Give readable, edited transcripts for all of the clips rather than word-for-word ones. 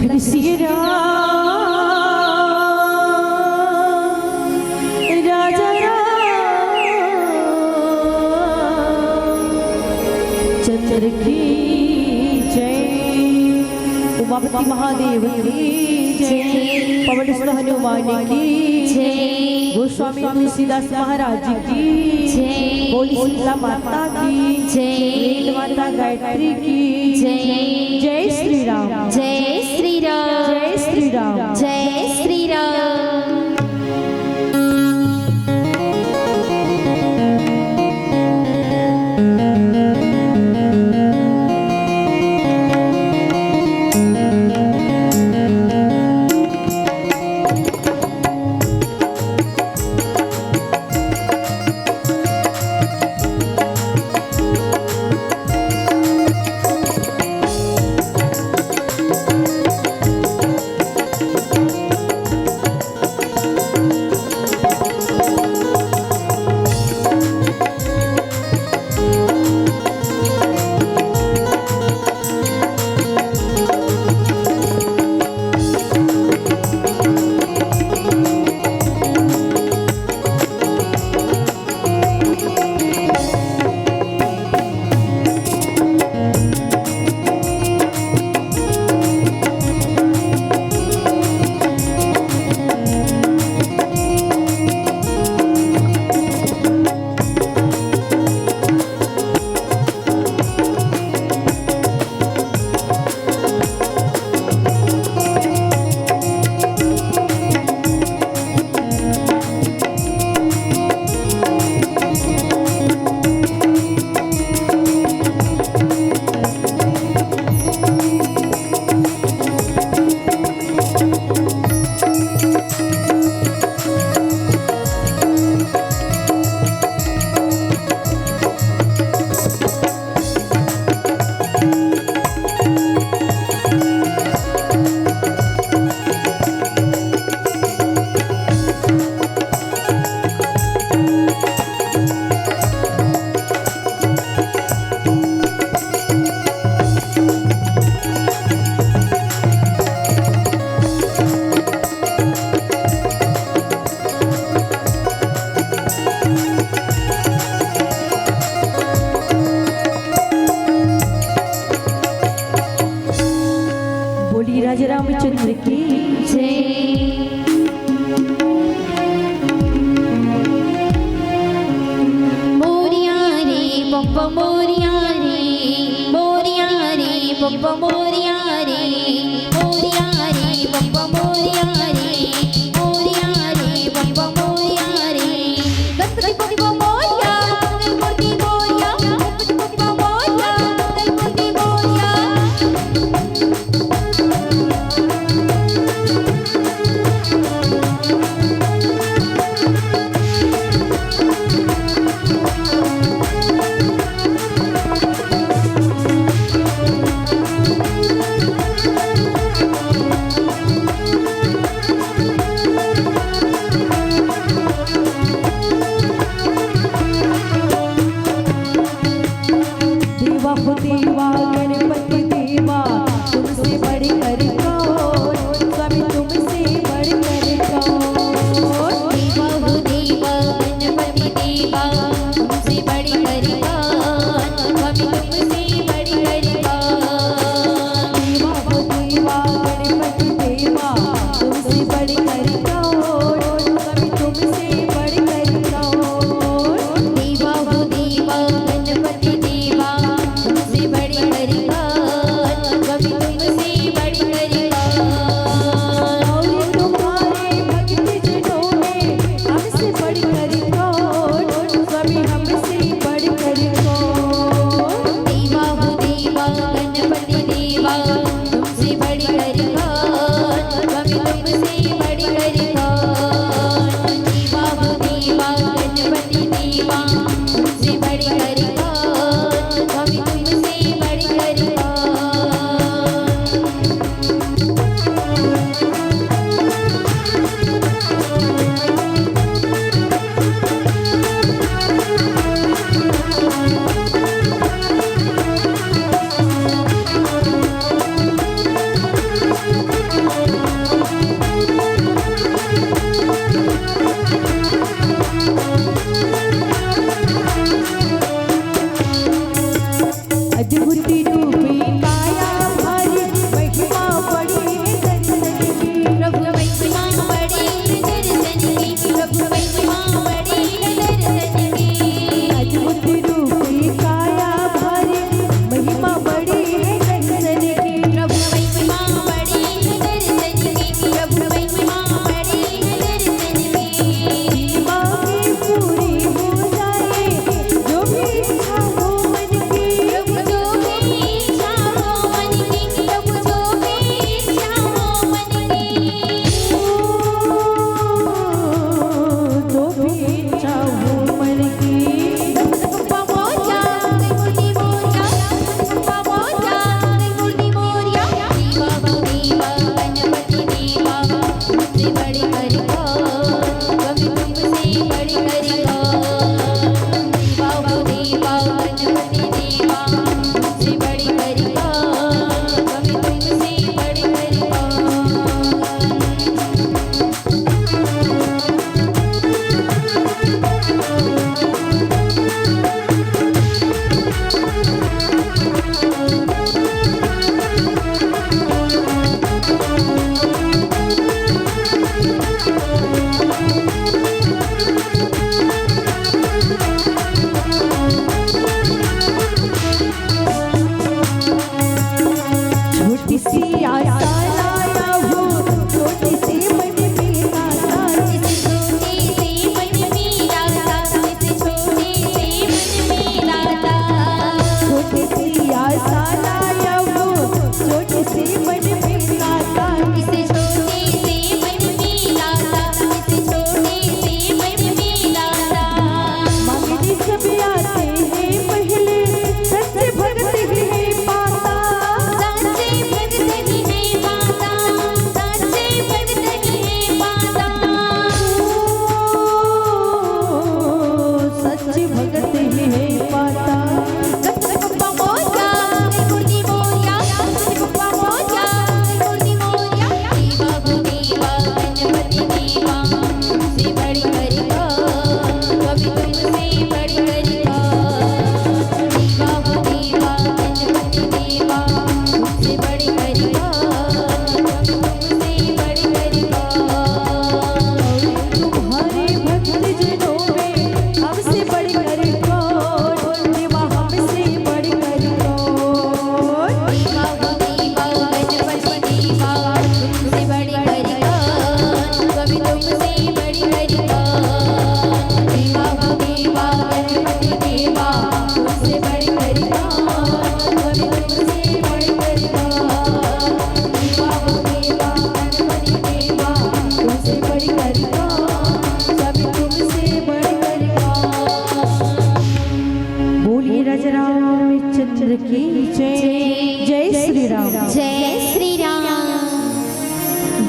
लखन सिया राजा चंद्र की जय, उमापति महादेव की जय, पवन हनुमान की जय, गोस्वामी तुलसीदास महाराज की जय, बोली शीतला माता की जय, माता गायत्री की जय। जय श्री राम, जय श्री राम, जय श्री राम, जय श्री राम। राजा रामचंद्र की जय। मोरिया रे पप्पा मोरिया रे, मोरिया रे पप्पा मोरिया रे, मोरिया रे पप्पा मोरिया रे, मोरिया रे पप्पा मोरिया रे, गणपति पप्पा मोरिया, गणपति मोरिया, गणपति पप्पा मोरिया, गणपति मोरिया।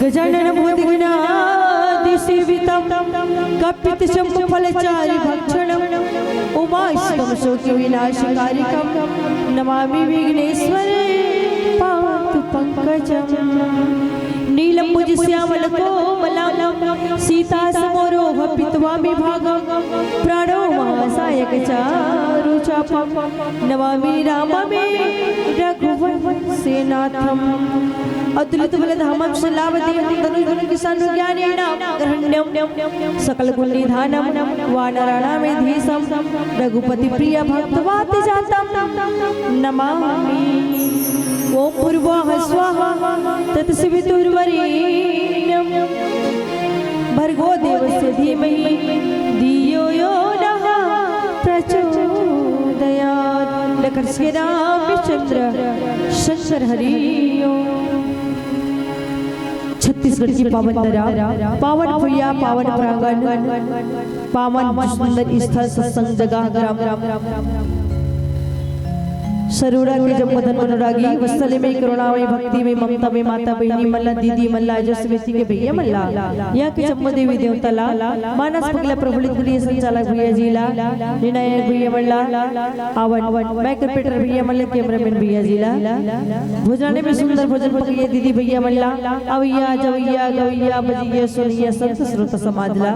गजानन भूतगणादि सेवितं कपित शंभु फलचारि भक्षणम् उमाश्रम शोक विनाशकारिकं नमामि विघ्नेश्वर पातु पंकजम् नीलम्बुज श्यामल कोमलां सीता समोरोह पित्वामि भागं प्राणो महासायक चारु चापं नमामि राममे रघुवंशनाथम् अतुलित बलधामं शलावतीं तनुधुन किसानु ज्ञानेन गृह्ण्यं सकल कुल निधानं वानराणामेधीशं रघुपति प्रिय भक्तवाति जातं नमामि ओम भूर्भुवः स्वाहा तत्सवितुर्वरेण्यं भर्गो देवस्य धीमहि धियो यो नः प्रचोदयात्। लक्ष्मी रामचंद्र शंकर हरि ओम। छत्तीसगढ़ की पावन धरा, पावन भैया, पावन प्रांगण, पावन सुंदर स्थल, सत्संग जगह, ग्राम सरोरा के जब मदन अनुरागी वत्सले में करुणामय भक्ति में ममता में माता बहनी मल्ला दीदी मल्ला जसवेती के भैया मल्ला यहाँ के जम्मू देवी देवता ला मानस पगला प्रफुल्लित गुलिया संचालक भैया जीला निर्णायक भैया मल्ला आवन मैकर पेटर भैया मल्ला कैमरामैन भैया जीला भोजनाने में सुंदर भोजन पकड़िए दीदी भैया मल्ला अवैया जवैया गवैया बजिया सुनिया संत श्रोता समाजला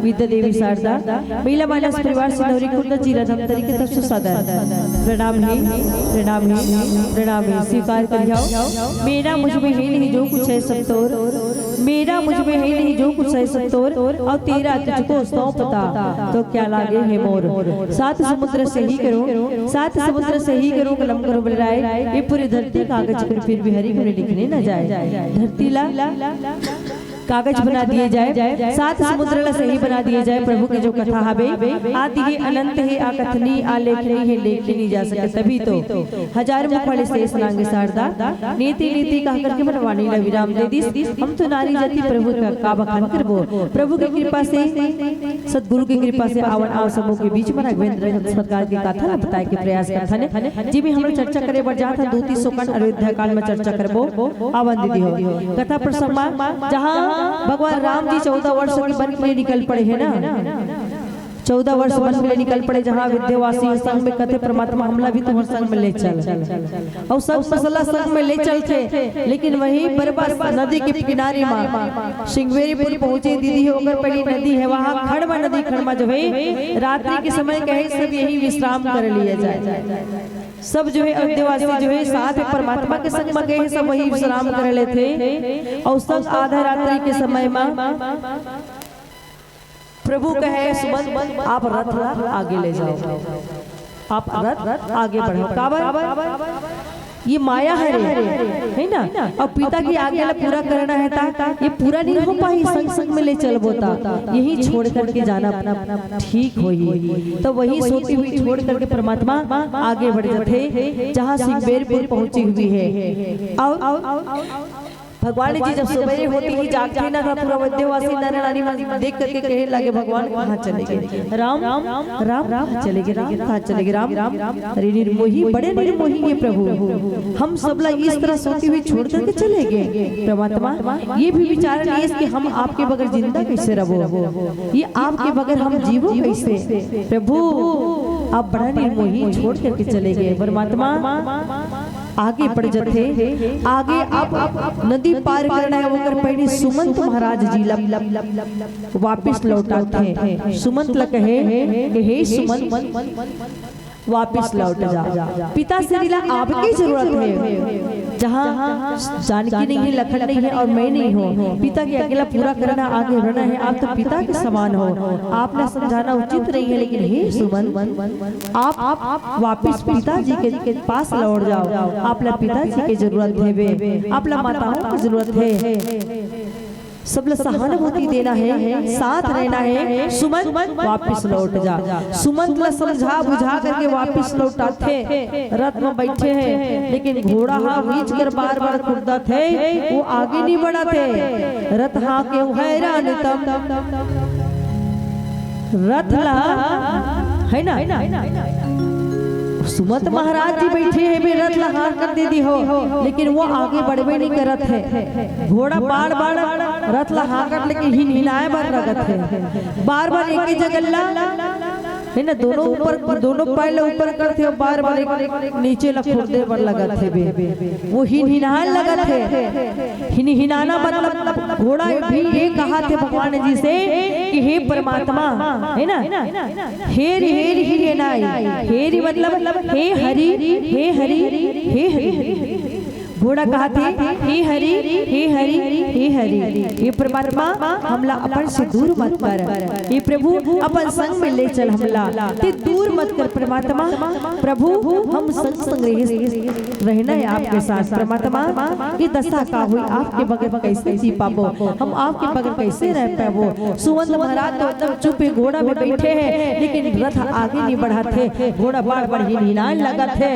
विद्या देवी शारदा महिला मानस परिवार सिंधौरी कुंड जिला धमतरी के तरफ से सादर प्रणाम है स्वीकार कर जाओ। मेरा मुझ में है नहीं जो कुछ है सब तोर, मेरा मुझ में है नहीं जो कुछ है सब तोर, और तेरा तुझको सौ पता तो क्या लागे है मोर। सात समुद्र से ही करो, सात समुद्र से ही करो कलम करो बलराए, ये पूरी धरती कागज पर फिर भी हरी को लिखने न जाए। धरती ला कागज बना दिए जाए, सात समुद्र ला सही बना दिए जाए। प्रभु की जो कथा हवे आदि है अनंत है आकथनी आलेखनी है लेखनी नहीं जा सके। तभी तो हजार मुख वाले शेष नांगे शारदा नीति नीति कह करके मनवाणी ला विराम दे दी। हम तो नारी जाति प्रभु का बखान करबो। प्रभु की कृपा से सदगुरु की कृपा से आवन आव समूह के बीच में राघवेंद्र सरकार की कथा बताए के प्रयास करथने जी भी हम चर्चा करे बर जात दूती सोकन अयोध्या काल में चर्चा करबो। आवन दीदी हो कथा प्रसंग में जहां भगवान राम जी 14 वर्ष की वन के लिए निकल पड़े हैं ना, 14 वर्ष वन के लिए निकल पड़े। जहाँ विद्यावासी संग में कथे परमात्मा हमला भी तुम्हारे संग में ले चल और सब मसला संग में ले चल थे। लेकिन वही बरबस नदी के किनारे में सिंगवेरीपुर पहुंचे दीदी होकर पड़ी नदी है वहाँ खड़मा नदी खड़मा जो है रात्रि के समय कहे सब यही विश्राम कर लिया जाए। सब जो है अयोध्यावासी जो है साथ परमात्मा के संग में गए सब वही विश्राम कर लेते और सब आधा रात्रि के समय में प्रभु कहे सुमन आप रथ आगे ले जाओ, आप रथ आगे बढ़ो। काबर ये माया है ना, और पिता की आज्ञा ला पूरा करना है ता ये पूरा नहीं हो पाई संग संग में ले चल बोता यही छोड़ करके जाना अपना ठीक होई। तो वही सोती हुई छोड़ करके परमात्मा आगे बढ़ जाते जहाँ सिंगवेरपुर पहुंची हुई है। और भगवान जी जब सवेरे होती ही जागते ना था पूरा विद्यावासी नर नारी देख करके कहने लगे भगवान कहाँ चले गए। राम राम राम चले गए, राम कहाँ चले गए। राम अरे निर्मोही बड़े निर्मोही ये प्रभु हम सब ला इस तरह सोती हुई छोड़ करके चले गए। परमात्मा ये भी विचार नहीं है कि हम आपके बगैर जिंदा कैसे रहो, ये आपके बगैर हम जीवो कैसे। प्रभु आप बड़ा निर्मोही छोड़ करके चले गए। परमात्मा आगे बढ़ जाते आगे आप नदी पार करना है वो कर पहले सुमंत महाराज जी वापिस लौटाते हैं। सुमंत ल कहे हे सुमंत वापिस लौट जा, पिता से लीला आपकी जरूरत है। जहाँ जानकी नहीं है लखन नहीं है और मैं नहीं हूँ, पिता की अकेला पूरा करना आगे बढ़ना है। आप तो पिता के समान हो, आपने समझाना उचित नहीं है। लेकिन हे सुमन आप वापिस पिताजी के पास लौट जाओ। आप ला पिताजी की जरूरत है, आप ला माताओं की जरूरत है। सब सहानुभूति देना है, साथ रहना है। सुमन वापिस लौट जा। सुमंत ला समझा बुझा करके वापिस लौटाते रथ में बैठे हैं, लेकिन घोड़ा बीच कर बार बार खुदा थे वो आगे नहीं बढ़ा थे। रथ हाँ के हैरान तम रथ ला है ना सुमंत महाराज जी बैठे हैं बे रथ लहार कर दे दी हो, लेकिन वो आगे बढ़वे नहीं करत है। घोड़ा बार बार रथ लहार कर लेकिन हिलाए बार लगत है, बार बार एक ही जगह है ना, दोनों ऊपर दोनों पैर ऊपर करते और बार बार नीचे लखोदे पर लगत है बे। वो हिनहिनान लगत है। हिनहिनाना मतलब घोड़ा भी ये कहा थे भगवान जी से कि हे परमात्मा, है ना, हेरी हेरी हिरे नाई, हेरी मतलब हे हरि हे हरि हे हरि। घोड़ा कहा थे हे हरि हे हरि हे हरि। ये परमात्मा हमला अपन से दूर मत कर, ये प्रभु अपन संग में ले चल, हमला ते दूर मत कर परमात्मा। प्रभु हम संग संग रहना है आपके साथ। परमात्मा ये दशा का हुई, आपके बगैर कैसे जी पाबो, हम आपके बगैर कैसे रह पाबो। सुमंत महाराज तो एकदम चुप है, घोड़ा में बैठे हैं लेकिन रथ आगे नहीं बढ़ाते, घोड़ा बार बार हिलाने लगा थे।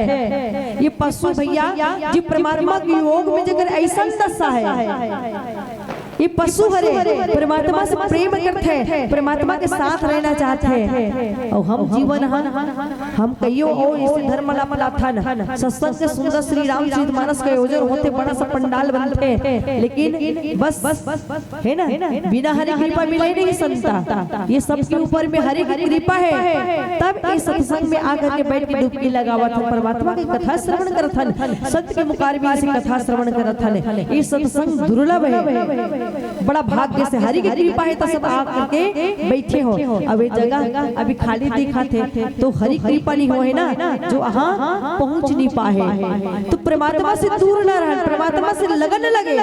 ये पशु भैया जी परमात्मा योग में जगह ऐसा दशा है, ये पशु हरे परमात्मा से प्रेम करते हैं, परमात्मा के साथ रहना चाहते हैं। और हम जीवन हम कईयो और इस धर्मला मलाथन सत्संग के सुंदर श्री रामचरित मानस का आयोजन होते, बड़ा सा पंडाल बनते हैं, लेकिन बस है ना, बिना हरि कृपा मिले नहीं संता। ये सबके ऊपर में हरि की कृपा है, तब इस सत्संग में आकर के बैठ के डुबकी लगावत हन, परमात्मा की कथा श्रवण करत हन, सत्य के मुकाबले से कथा श्रवण करत हन। ये सत्संग दुर्लभ है, बड़ा भाग्य से हरि की कृपा है तो सब आकर के बैठे हो। अब ये जगह अभी खाली दिखा थे तो हरि कृपा नहीं हो है ना, जो वहाँ पहुँच नहीं पाए। तो परमात्मा से दूर न रहन, परमात्मा से लगन लगे,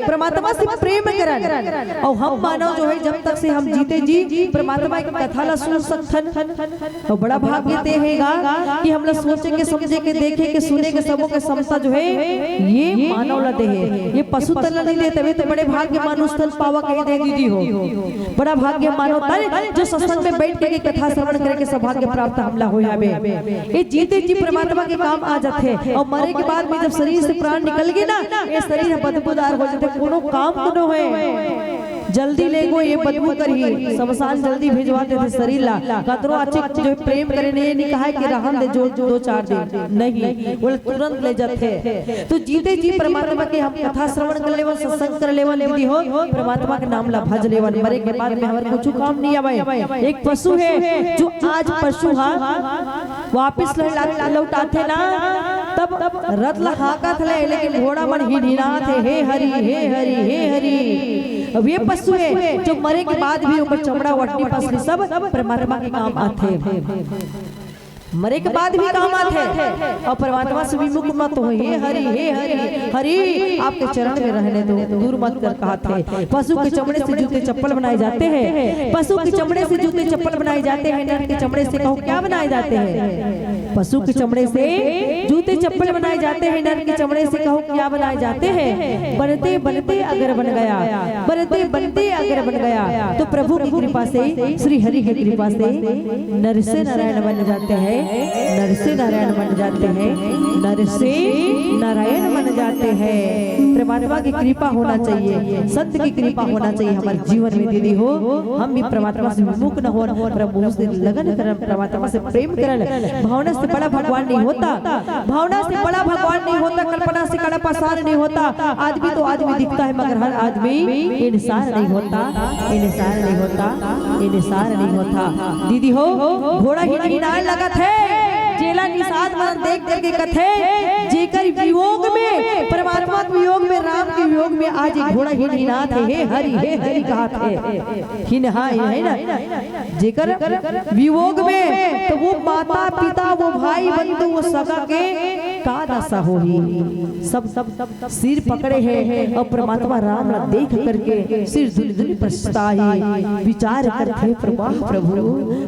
परमात्मा से प्रेम करन। और हम मानव जो है जब तक से हम जीते जी परमात्मा की कथा ला सुन सकथन, तो बड़ा भाग्य ते हैगा कि हम लोग सोचे के समझे के देखे के सुने के सबों के समता जो है ये मानव ला दे है, ये पशु तल नहीं दे, तभी तो बड़े भाग्य मानुष तल पावा कह दे दीदी हो। बड़ा भाग्य मानो तल जो सत्संग में बैठ के कथा श्रवण करके सौभाग्य प्राप्त हमला हो जावे। ये जीते जी परमात्मा के काम आ जाते, और मरे के बाद में जब शरीर से प्राण निकल गए ना, ये शरीर बदबूदार हो जाते, कोनो काम कोनो है जल्दी ले गो ये बदबू करी, शमशान जल्दी भिजवाते थे शरीर ला। कतरो अच्छे जो प्रेम करे नहीं कहा कि रहन दे जो 2-4 दिन नहीं, बोले तुरंत ले जाते। तो जीते जी परमात्मा के हम कथा श्रवण कर लेवन, सत्संग कर लेवन दीदी हो, परमात्मा के नाम ला भज लेवन, मरे के बाद में हमारे कुछ काम नहीं आवे। एक पशु है जो आज पशु वापिस लौटाते ना, तब रथ ला हाकत ले, लेकिन घोड़ा मन हिलात है, हे हरि हे हरि हे हरि। अब ये पशु है जो मरे के बाद भी ऊपर चमड़ा वटनी पसली सब परमात्मा के काम आते, मरे के बाद भी काम आते हैं। और परमात्मा से विमुख मत हो, हे हरि हे हरि हरि आपके चरण में रहने दो, दूर मत कर कहा थे। पशु के चमड़े से जूते चप्पल बनाए जाते हैं, पशु के चमड़े से जूते चप्पल बनाए जाते हैं, नर के चमड़े से कहो क्या बनाए जाते हैं, पशु के चमड़े से जूते चप्पल बनाए जाते हैं, नर के चमड़े से कहो क्या बनाए जाते हैं। बनते बनते अगर बन गया, बनते बनते अगर बन गया, तो प्रभु की कृपा से, श्री हरि की कृपा से नर से नारायण बन जाते हैं, नर से नारायण बन जाते हैं, नर से नारायण बन जाते हैं। परमात्मा की कृपा होना चाहिए, सत्य की कृपा होना चाहिए हमारे जीवन में दीदी हो। हम भी परमात्मा से विमुख न हो, प्रभु से लगन कर, परमात्मा से प्रेम कर। भावना से बड़ा भगवान नहीं होता, भावना से बड़ा भगवान नहीं होता, कल्पना से बड़ा पसार नहीं होता। आदमी तो आदमी दिखता है मगर हर आदमी इंसान नहीं होता, इंसान नहीं होता, इंसान नहीं होता दीदी हो। घोड़ा हिलाने लगा थे, जेला निषाद मन देख करके कथे, जेकर वियोग में परमात्मा के वियोग में, राम के वियोग में आज एक घोड़ा हिलहिलात है, हे हरि कहा थे। हिनहा है ना, जेकर वियोग में तो वो माता पिता, वो भाई बंधु, वो सगा के का दशा होही, सब सिर पकड़े हैं। और परमात्मा राम ला देख करके सिर धुल पछताही, विचार करते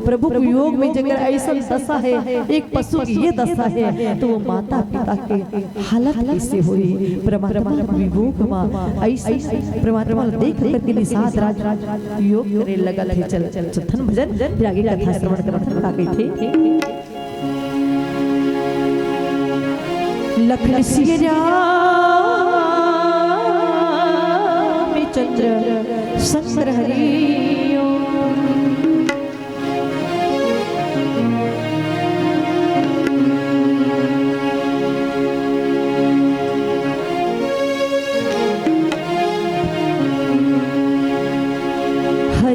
प्रभु के योग में जगह ऐसा दशा है, एक पशु की ये दशा है, तो वो माता पिता के हालत कैसे हुई। परमात्मा विभोग मां ऐसे परमात्मा देख करके निषाद राज योग करे लगल है। चल धन भजन फिर आगे कथा श्रवण करत का कही थे। लखन सिया चंद्र संग हरियो,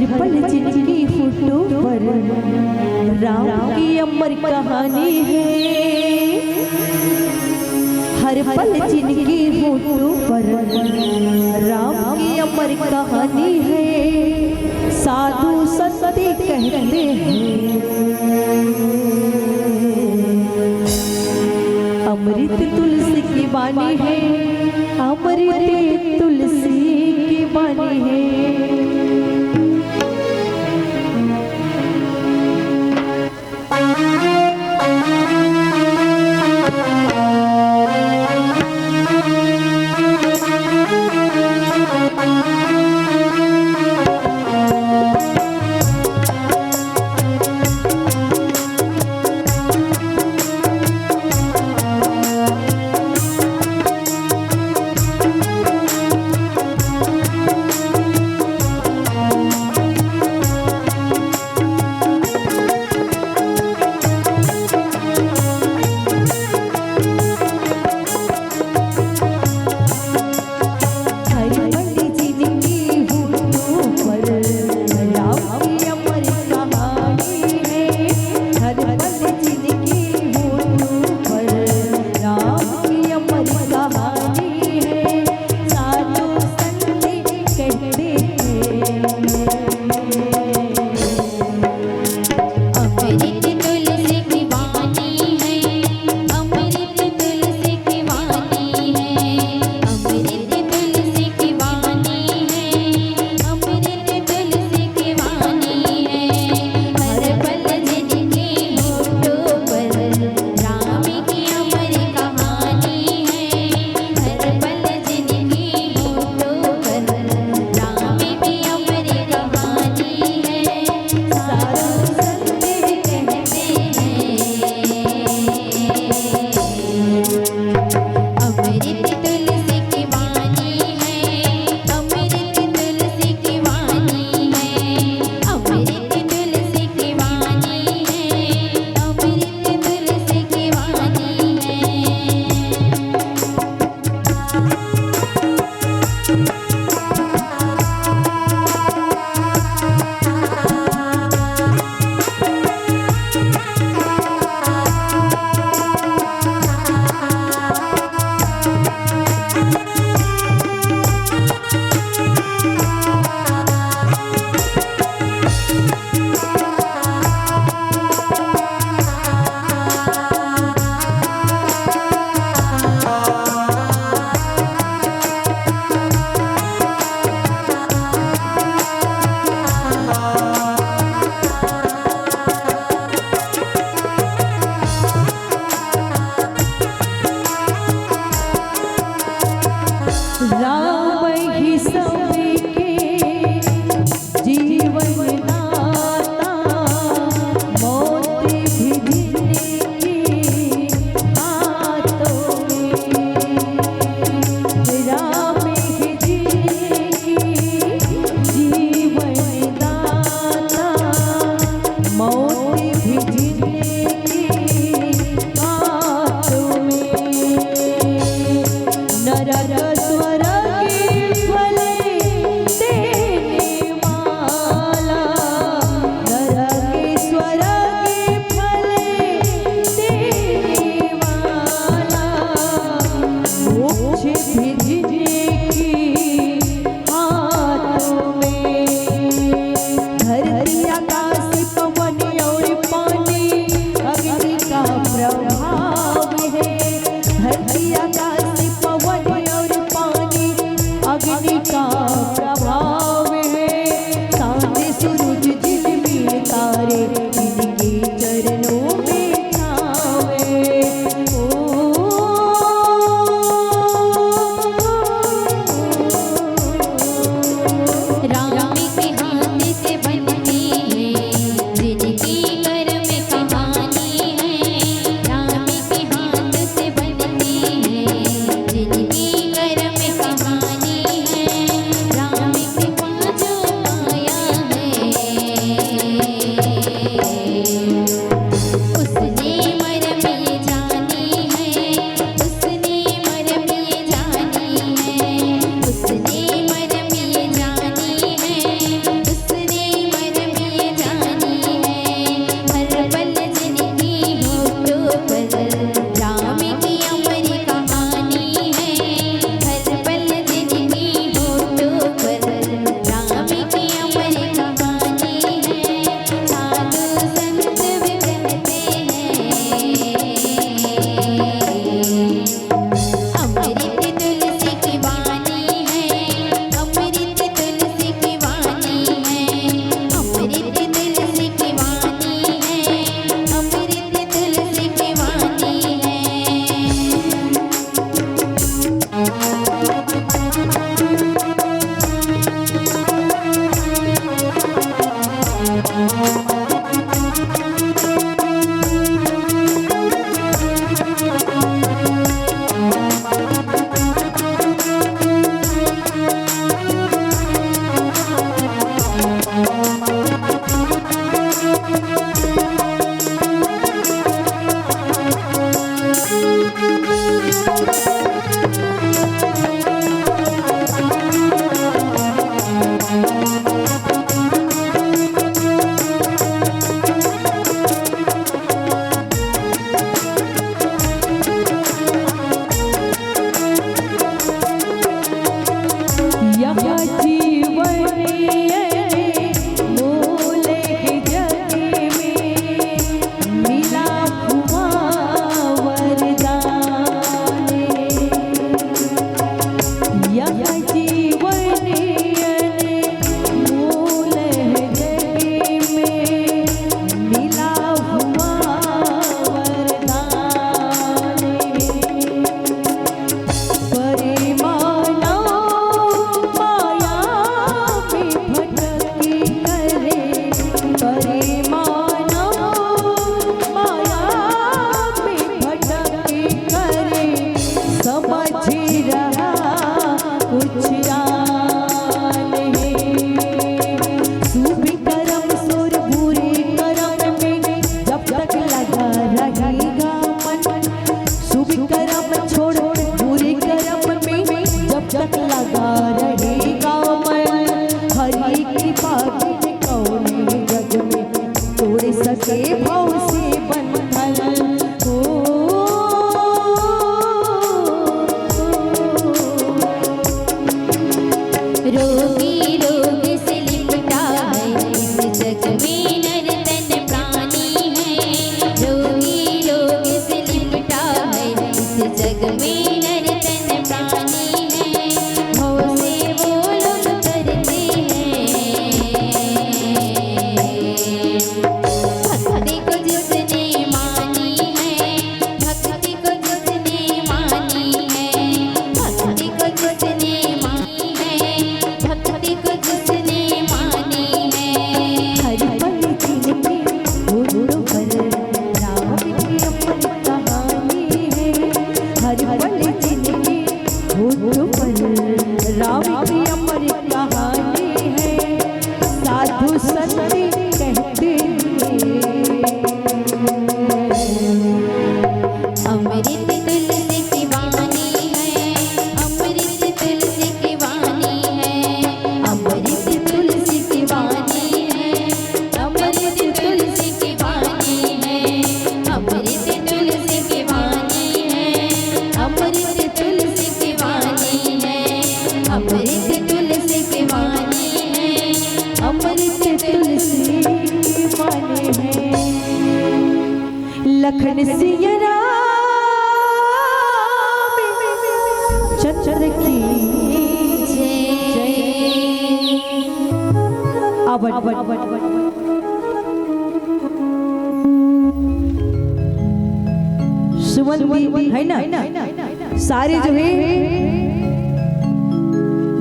हर पल जिनकी फोटो पर राम की अमर कहानी है। हर पल जिनकी फोटो पर राम की अमर कहानी है। साधु संत कहते हैं अमृत तुलसी की वाणी है। अमृत तुलसी की वाणी है। यह जीवन मूल जग में मिला हुआ वरदान। यह जीवन मूल जग में मिला हुआ वरदान। परिमाना माया में भटकी करे, परिमाना माया में भटकी करे, समझ रहा कुछ आन है। शुभ कर्म सुर बुरे कर्म में जब तक लगा रहेगा मन, शुभ कर्म छोड़ बुरे कर्म में जब तक लगा रहेगा मन। हरि कृपा बिन कौन जग में तोड़ सके भव से बंधन। रोगी रोग से लिपटा है इस जग में नर तन प्राणी है। रोगी रोग से लिपटा है इस जग में नर तन प्राणी है। भव से वो लोग करते हैं भक्ति को जिसने मानी है, भक्ति को जिसने मानी है, भक्ति को जिसने मानी है, भक्ति को जिसने मानी है। हरि पल जिनके होठों पर राम की अपनी कहानी है। हरि पल जिनके होठों पर राम की अपनी कहानी है। साधु संत कहते अमृत तुलसी की वाणी है, अमृत तुलसी की वाणी है, अमृत तुलसी की वाणी है, अमृत तुलसी की वाणी है, अमृत तुलसी की वाणी है, अमृत तुलसी की वाणी है, अमृत तुलसी की वाणी है, अमृत तुलसी माने हैं। लखन सिया राम चंद्र की जय। सुमन भी है ना, सारे जो है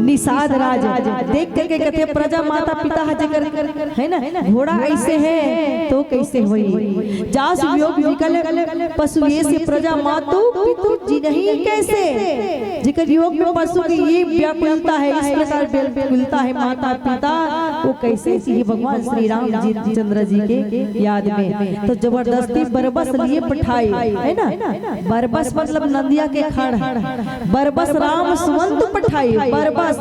निषाद राज देख करके कहते प्रजा माता पिता जेकर है ना, घोड़ा ऐसे है तो कैसे होई। जास योग निकल पशु ये से प्रजा मातु पितु जी नहीं कैसे। जेकर योग में पशु की ये व्याकुलता है, इस प्रकार व्याकुलता है माता पिता, वो कैसे ही भगवान श्री राम जी चंद्र जी के याद में तो जबरदस्ती बरबस लिए पठाई है ना। बरबस मतलब नंदिया के खड़, बरबस राम सुमंत पठाई। बरबस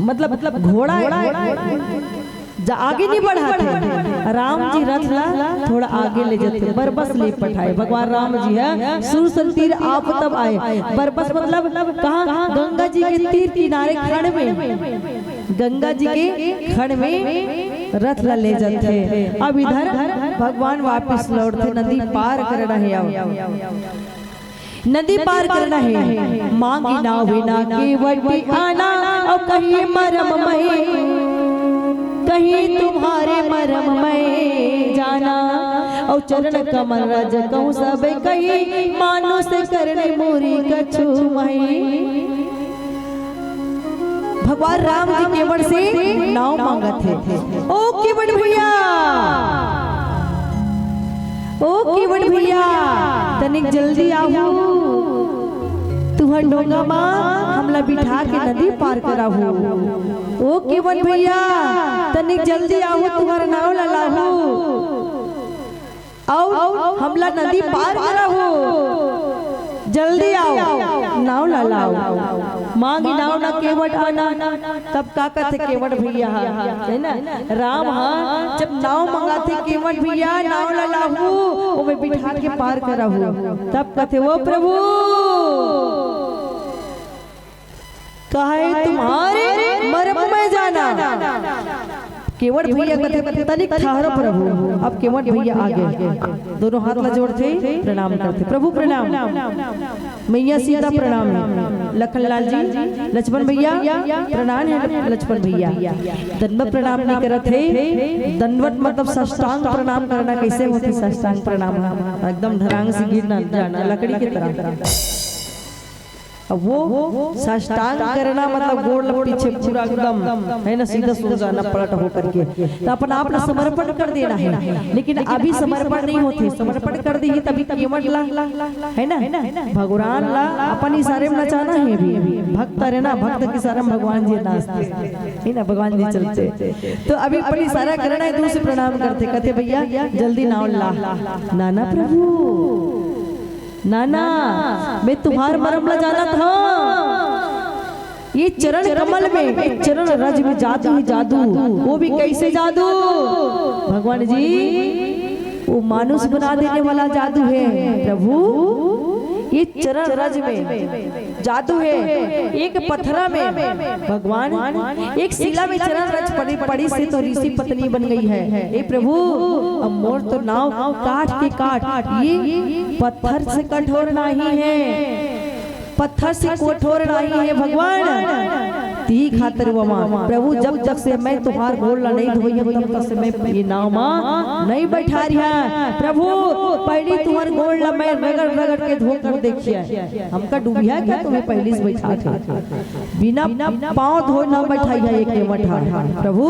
मतलब घोड़ा आगे नहीं बढ़ा था, राम जी रथ ला थोड़ा आगे ले जाते, बरबस ले पठाए। भगवान राम जी है सुर तीर आप तब आए। बरबस मतलब कहाँ, गंगा जी के तीर किनारे खड़ में, गंगा जी के खड़ में रथ ला ले जाते। अब इधर भगवान वापस लौटते, नदी पार कर रहे हैं, नदी पार करना है। मांगी ना हुई ना केवटी आना, और कहीं मरम मई, कहीं तुम्हारे मरम मई जाना। और चरण कमल रज कहूँ सब कहीं, मानो से करने मोरी कछु मई। भगवान राम जी केवट से नाव मांगत थे। ओ केवट भैया, ओ केवट भैया तनिक जल्दी आओ, तुहर डोंगा माँ हमला बिठा के नदी पार कराहू। ओ केवट भैया तनिक जल्दी आओ, तुहर नाव ला लाहू, आओ हमला नदी पार कराहू, जल्दी आओ नाव ला लाओ। मांगी नाव ना केवट आना, तब का कहते केवट भैया है ना। राम हाँ जब नाव मंगाते केवट भैया नाव ला लाहू, वो मैं बिठा के पार कराहू, तब कहते वो प्रभु कहा है तुम्हारे मर्म में जाना। केवट भैया कहते तनिक ठहरो प्रभु। अब केवट भैया आगे दोनों हाथ ला जोड़ते प्रणाम करते, प्रभु प्रणाम, मैया सीता प्रणाम, लखनलाल जी, लक्ष्मण भैया प्रणाम है, लक्ष्मण भैया दंडवत प्रणाम नहीं करते थे। दंडवत मतलब साष्टांग प्रणाम करना। कैसे होती साष्टांग प्रणाम? एकदम ढरांग से गिरना जाना लकड़ी की तरह। अब वो साष्टांग करना मतलब गोड़ पीछे पूरा एकदम है ना, सीधा सो जाना पलट होकर के। तो अपन आप ना समर्पण कर देना है, लेकिन अभी समर्पण नहीं होते। समर्पण कर दी तभी केवट ला है ना, भगवान ला अपन इशारे में नचाना है। अभी भक्त है ना, भक्त के इशारे में भगवान जी नाचते है ना, भगवान जी चलते। तो अभी अपन इशारा करना है, दूसरे प्रणाम करते, कहते भैया जल्दी नाव ला। नाना प्रभु, नाना मैं तुम्हार मरम ला जाना था। ये चरण कमल में, एक चरण रज में जादू ही जादू। वो भी कैसे जादू भगवान जी? वो मानुष बना देने वाला जादू है प्रभु। ये चरण रज में जादू है। एक पत्थरा में भगवान, एक शिला में चरण रज पड़ी पड़ी से तो ऋषि पत्नी बन गई है। ए प्रभु, अब मोर तो नाव काट के काट, ये पत्थर से कठोर नहीं है, पत्थर से कठोर नहीं है भगवान। ती खातिर वमा प्रभु, जब तक से मैं तुम्हार गोड़ ला नहीं धोई तब तक से मैं ये नाव मां नहीं बैठा रिहा प्रभु। पहली तुम्हार गोड़ ला मैं रगड़ रगड़ के धो कर देखिए, हमका डूबिया क्या तुम्हें पहली से बैठा थे। बिना पांव धोए ना बैठाई है एक बैठा प्रभु।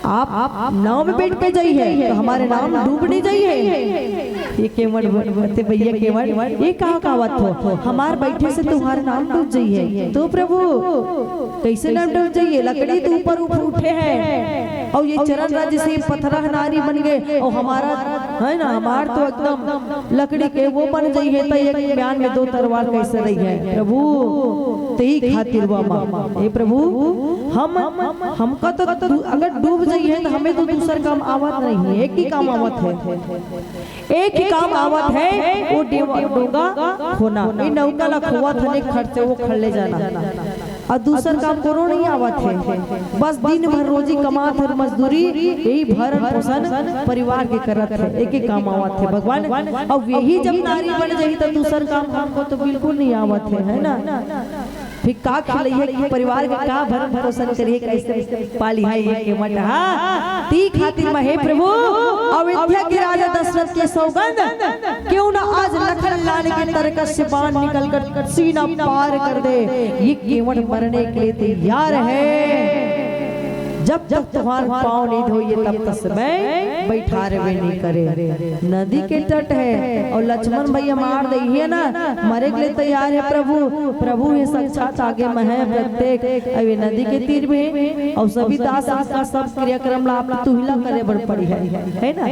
आप नाव में बैठ के जाइए तो हमारे नाम डूबने जाइए। ये केवट बोलते भैया, केवट ये कहाँ कहावत हो, हमार बैठे से तुम्हारा नाम डूब जाइए। तो प्रभु कैसे नाम डूब जाइए? लकड़ी तो ऊपर उठे हैं और ये चरण राज्य से पत्थरा नारी बन गए और हमारा है ना, हमार तो एकदम लकड़ी के वो बन जाइए। तो एक बयान में दो तलवार कैसे रही है प्रभु? तेही खातिर बाबा हे प्रभु, हमका तो अगर डूब जाइए तो हमें तो दूसरा काम आवत नहीं है, एक ही काम आवत है, एक ही काम आवत है, वो डोगा खोना। ये नौका ला खोवा थने खर्चे वो खड़े जाना और दूसरा काम कोनो नहीं आवत है। बस दिन भर रोजी कमात है, मजदूरी यही भरण पोषण परिवार के करत है, एक ही काम आवत है भगवान। और यही जब नारी बन जाई तो दूसरा काम हमको तो बिल्कुल नहीं आवत है ना। फिर का खिलाइए परिवार का का भरण पोषण करिए, कैसे पाली है ये के मटा ती खातिर में हे प्रभु। अयोध्या के राजा दशरथ के सौगंध, क्यों ना आज लखन लाल के तरकस से बाण निकल कर सीना पार कर दे। ये केवट मरने के लिए तैयार है। जब जब तुम्हार पाँव नहीं धोइए तब तक मैं बैठा रहे नहीं करे। नदी के तट है और लक्ष्मण भैया मार दे ना, मरे के लिए तैयार है प्रभु। प्रभु ये साक्षात आगे में है प्रत्येक अभी नदी के तीर में। और सभी दास का सब क्रियाक्रम ला आप तुहिला करे बड़ पड़ी है ना।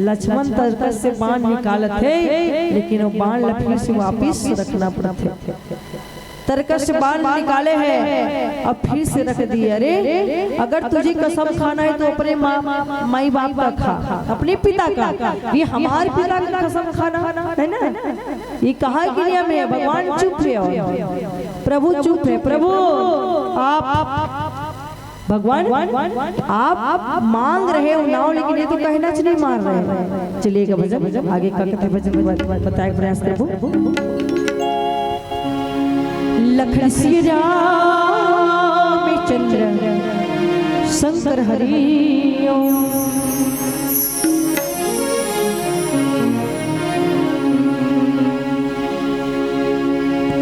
लक्ष्मण तरकस से बाण निकालत है, लेकिन वो बाण ला फिर से वापिस रखना पड़ता। तरकस से बाण निकाले हैं अब फिर से रख दिए। अरे अगर तुझे कसम खाना है तो अपने माई बाप का खा, अपने पिता का। ये हमारे पिता का कसम खाना है ना, ये कहा कि नियम है। भगवान चुप है, प्रभु चुप है। प्रभु आप भगवान आप मांग रहे हो नाव, लेकिन ये तो कहना नहीं मार रहे। चलिएगा भजन आगे का भजन बताए प्रयास प्रभु। लखन श्री राम चंद्र शंकर हरि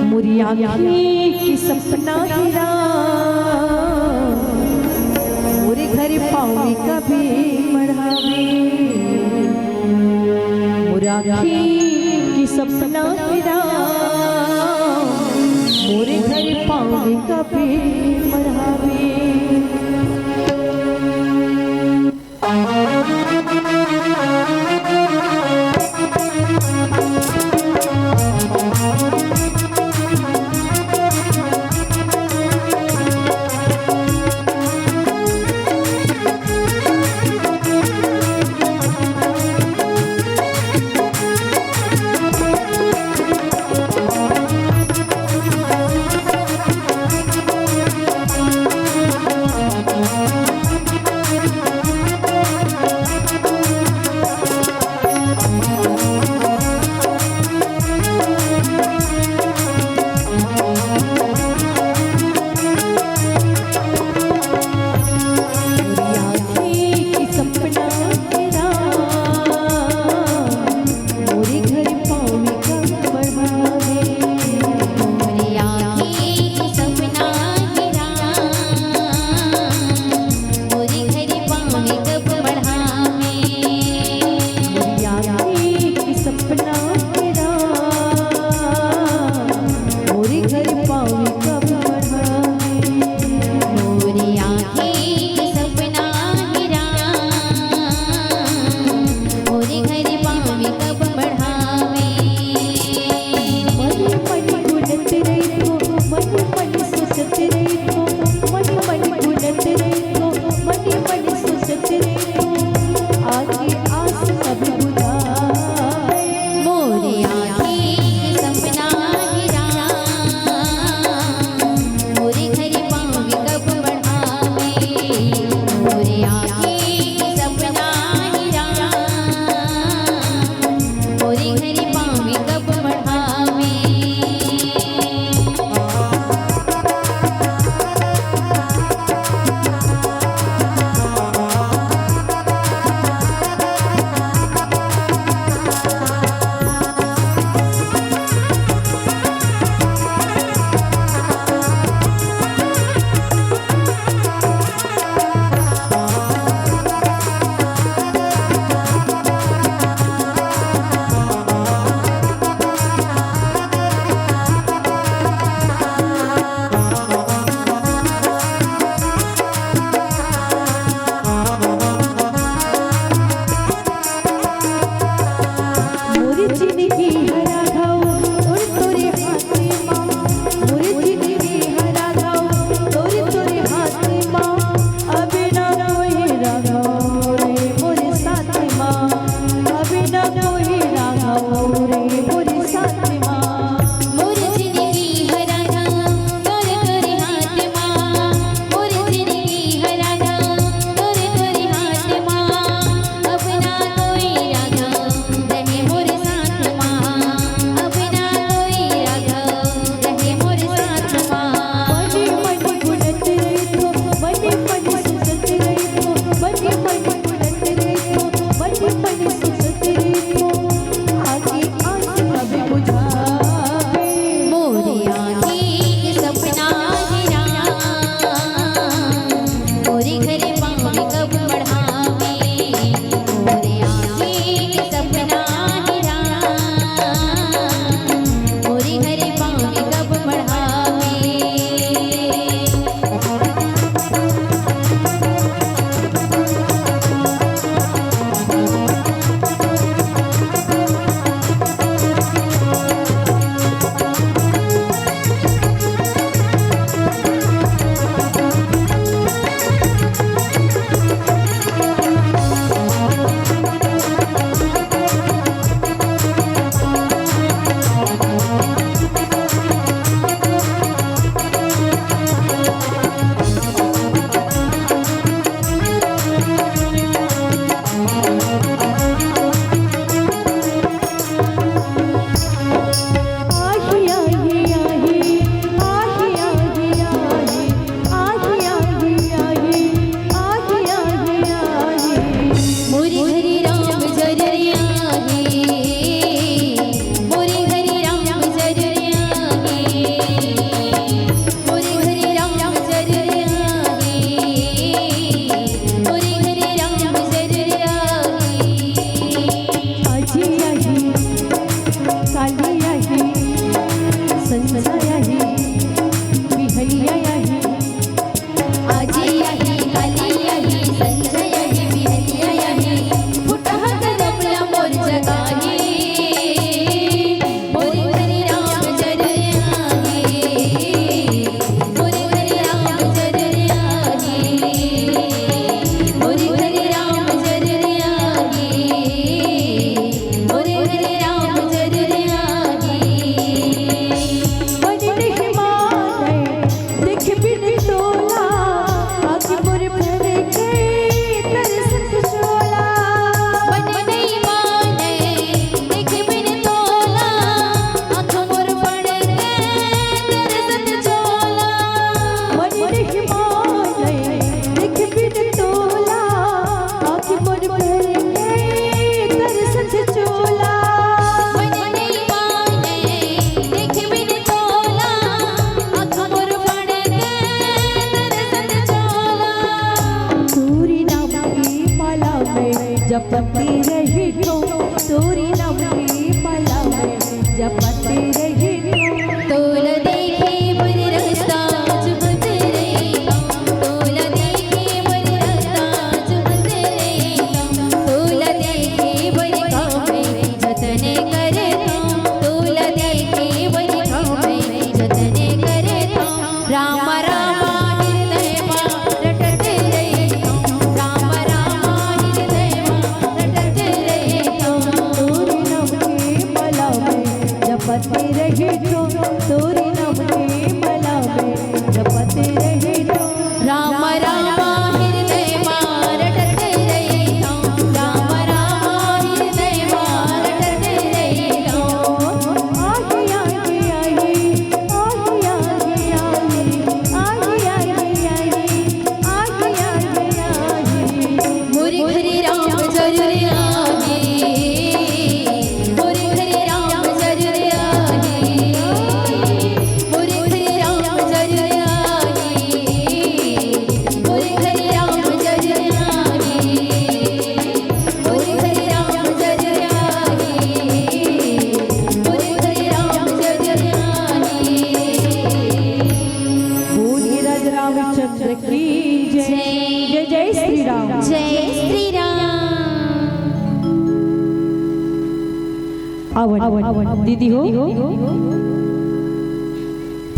मुरी आँखी की सपना हीरा, मुरी घर पाऊंगी कभी बढ़ावे। मुरी आँखी की सपना हीरा, मोरे घर पाऊंगी कभी बढ़ावे। जपती रही तो तोरी नाम की माला में जपती रही तोल देखे बर रास्ता चुभत रही तोल देखे बर रास्ता चुभत रही तोल देखे बर कामे जतने करे तोल देखे बर कामे जतने करे राम राम हृदय में रटत रही राम राम हृदय में रटत रही तोरी नाम की माला में जपती रही तोरी नाम की माला में जपती रही राम राम हृदय में रटत रही राम राम हृदय में रटत रही आगे आगे आई आगे आगे आई आगे आगे आगे आगे आई मोरे घरे राम जरूर आगे मोरे घरे राम जरूर आगे मोरे घरे राम जरूर आगे मोरे घरे राम जरूर आगे मोरे घरे राम जरूर आगे मोरे घरे राम जरूर आगे बोलिए राजा रामचंद्र की जय जय जय श्री राम जय श्री राम आवन दीदी हो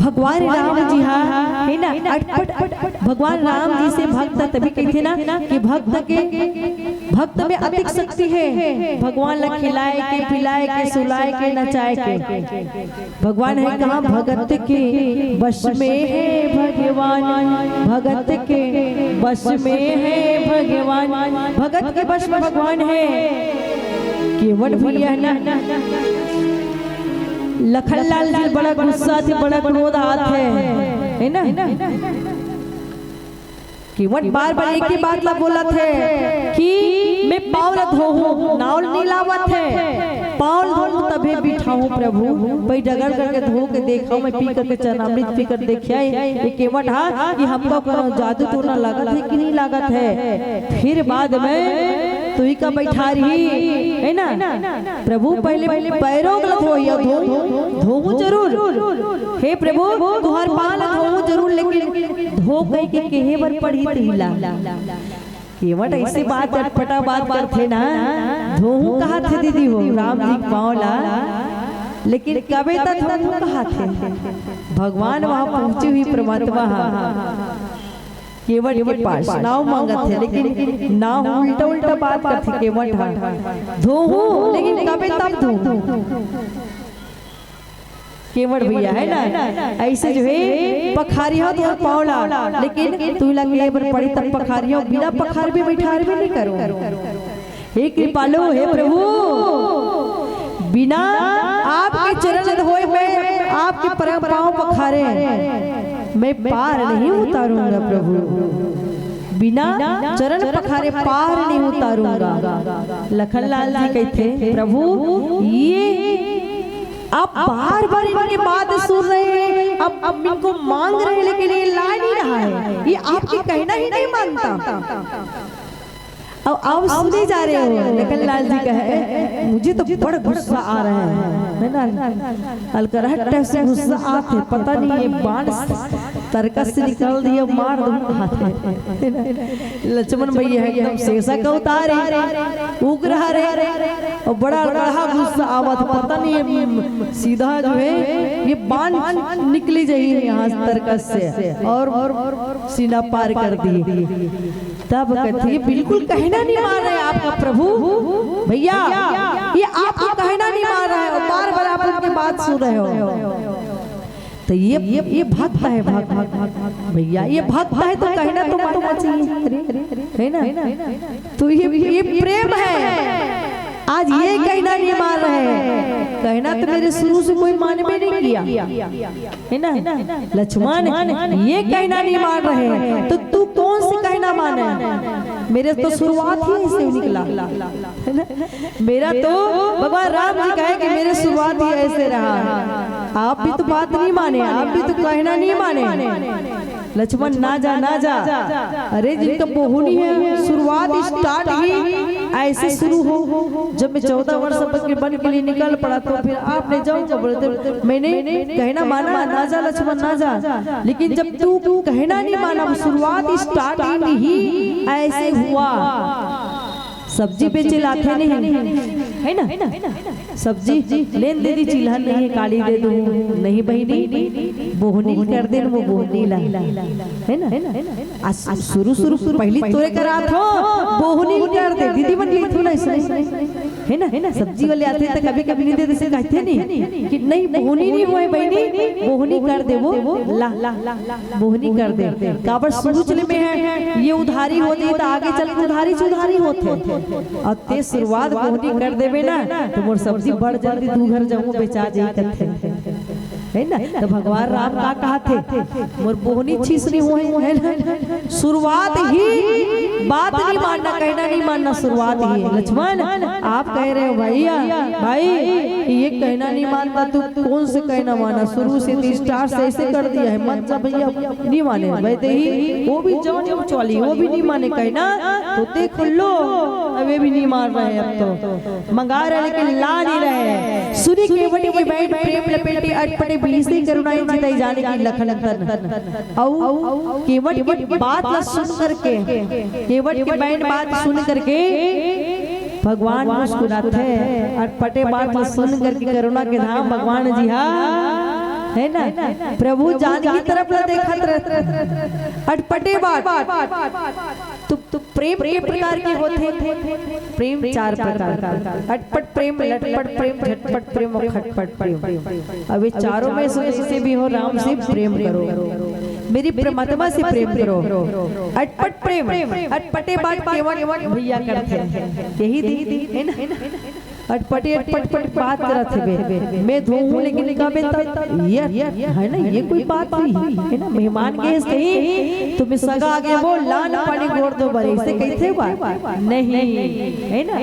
भगवान राम जी हाँ है ना अटपट भगवान राम जी से भक्त तभी कहते ना कि भक्त में अधिक शक्ति है भगवान ला खिलाए के पिलाए के सुलाए के नचाए के भगवान है कहाँ भगत के बस में है भगवान भगत के बस में है भगवान भगत के बस में भगवान है केवल भैया ना लखनलाल जी बड़ा गुस्सा थे बड़ा क्रोध हाथ है ना केवल बार बार एक ही बात ला बोला थे कि मैं पाँव न धोऊं नाव नहीं लावत है पाँव धोऊं तभी बिठाऊं प्रभु भाई डगर करके धो के देखा मैं पी करके चरणामृत पी कर देखिया ये केवट हाँ कि हमको जादू तो ना लागत है कि नहीं लागत है फिर बाद में तू ही का बैठा रही है ना प्रभु पहले पैरों गलत हो या धो जरूर हे प्रभु तुहार पाल धो जरूर लेकिन धो गई के केहे बर पड़ी तिला केवट ऐसी बात चटपटा बात करते ना धोहू कहा थे दीदी हो राम जी पावला लेकिन कबे तक धोहू कहा थे भगवान वहां पहुंची हुई परमात्मा केवट के पास नाव मांगत थे लेकिन नाव उल्टा उल्टा बात करती केवट धोहू लेकिन कबे तब धो केवट भैया है ना ऐसे जो है पखारिया तो पावला लेकिन तू लगे बर पड़ी तब पखारिया बिना पखार भी बैठार भी नहीं करो हे कृपालु हे प्रभु बिना आपके चरण धोए मैं आपके परम पांव पखारे मैं पार नहीं उतारूंगा प्रभु बिना चरण पखारे पार नहीं उतारूंगा लखनलाल जी कहते प्रभु ये आप बार बार इनकी बात सुन रहे हैं अब इनको मांग रहे हैं लेकिन ये ला नहीं रहा है ये आपकी कहना ही नहीं मानता अब आप सुने जा रहे हो लखनलाल जी कहे मुझे तो बड़ा गुस्सा आ रहा है ना अलकरहट से गुस्सा आते पता नहीं ये बाण तरकस से निकल दिया मार दूं हाथ लक्ष्मण भैया है एकदम शेषा का उतारे उग रहा रे और बड़ा बड़ा गुस्सा आवत पता नहीं ये सीधा जो है ये बाण निकली जाइए यहाँ तरकस से और सीना पार कर दी तब कहती बिल्कुल कहना नहीं मान रहे आपका प्रभु भैया ये आपका कहना नहीं मान रहा है और बार बार आप उनकी बात सुन रहे हो तो ये भक्त है भक्त भैया ये भक्त है तो कहना तो मत चाहिए है ना तो ये प्रेम है आज ये कहना नहीं मान रहे हैं कहना तो मेरे शुरू से कोई मान में नहीं किया है ना लक्ष्मण ये कहना नहीं मान रहे हैं तो तू कौन से कहना माने मेरे तो शुरुआत ही ऐसे निकला है ना मेरा तो भगवान राम जी कहे कि मेरे शुरुआत ही ऐसे रहा आप भी तो बात नहीं माने आप भी तो कहना नहीं माने लक्ष्मण ना जा अरे जिनका बहुनी है शुरुआत स्टार्ट ही ऐसे शुरू हो। जब मैं 14 वर्ष के बन के लिए निकल पड़ा तो फिर आपने जाऊंगा बोलते, मैंने कहना माना, ना जा लक्ष्मण ना जा। लेकिन जब तू कहना नहीं माना, शुरुआत स्टार्टिंग ही ऐसे हुआ। सब्जी बेचे लाते नहीं है ना, सब्जी लेन दे दी, चिल्हन नहीं है काली दे दूं, नहीं बहनी बोहनी कर दे, वो बोहनी ला है ना। शुरू पहली तोरे करा थो बोहनी कर दे, दीदी बन गई थी ना, है ना। सब्जी वाले आते तो कभी कभी नहीं देते, कहते नहीं कि नहीं बोहनी नहीं हुए बहनी, बोहनी कर दे, वो ला बोहनी कर दे। काबर शुरू चले में है ये उधारी होती तो आगे चल के उधारी होते, और ते शुरुआत बोहनी कर देवे ना तो मोर सब्जी बढ़ जल्दी दू घर जाऊं बेचा जाई करते है ना। तो भगवान राम का कहा थे मोर बोहनी छीस नहीं हुए है ना। शुरुआत ही बात नहीं मानना, कहना नहीं मानना, शुरुआत ही है। लक्ष्मण आप कह रहे हो भैया भाई ये कहना नहीं मानता, तू कौन से कहना माना, शुरू से तो स्टार्ट से ऐसे कर दिया है, मत जा भैया नहीं माने वैसे ही। वो भी जवान चौली वो भी नहीं माने कहना, तो देख लो अबे भी नहीं मान रहे, अब तो मंगा रहे लेकिन ला नहीं रहे। सुनी केवट की बैठ प्रेम लपेटे अटपटे बीसी करुणाई जिताई जाने की लखन औ केवट की बात सुन करके, केवट की बैठ बात सुन करके भगवान मुस्कुराते हैं। अटपटे बात सुन करके करुणा के धाम भगवान जी है ना, प्रभु जान की तरफ न देखत रहते। अटपटे बात तो प्रेम के प्रकार के होते, प्रेम 4 प्रकार का, अटपट प्रेम, लटपट प्रेम, झटपट प्रेम और खटपट प्रेम। अब ये चारों में से भी हो, राम से प्रेम करो, मेरी परमात्मा से प्रेम करो। अटपट प्रेम, अटपटे बात केवल भैया करते हैं, यही दी है ना। अटपटे अटपट बात करते थे, मैं धोऊं लेकिन ये है ना, ये कोई बात नहीं है ना। मेहमान के सही तुम्हें सगा आगे वो लान पानी गोड़ दो बरे, इसे कहते बात नहीं है ना।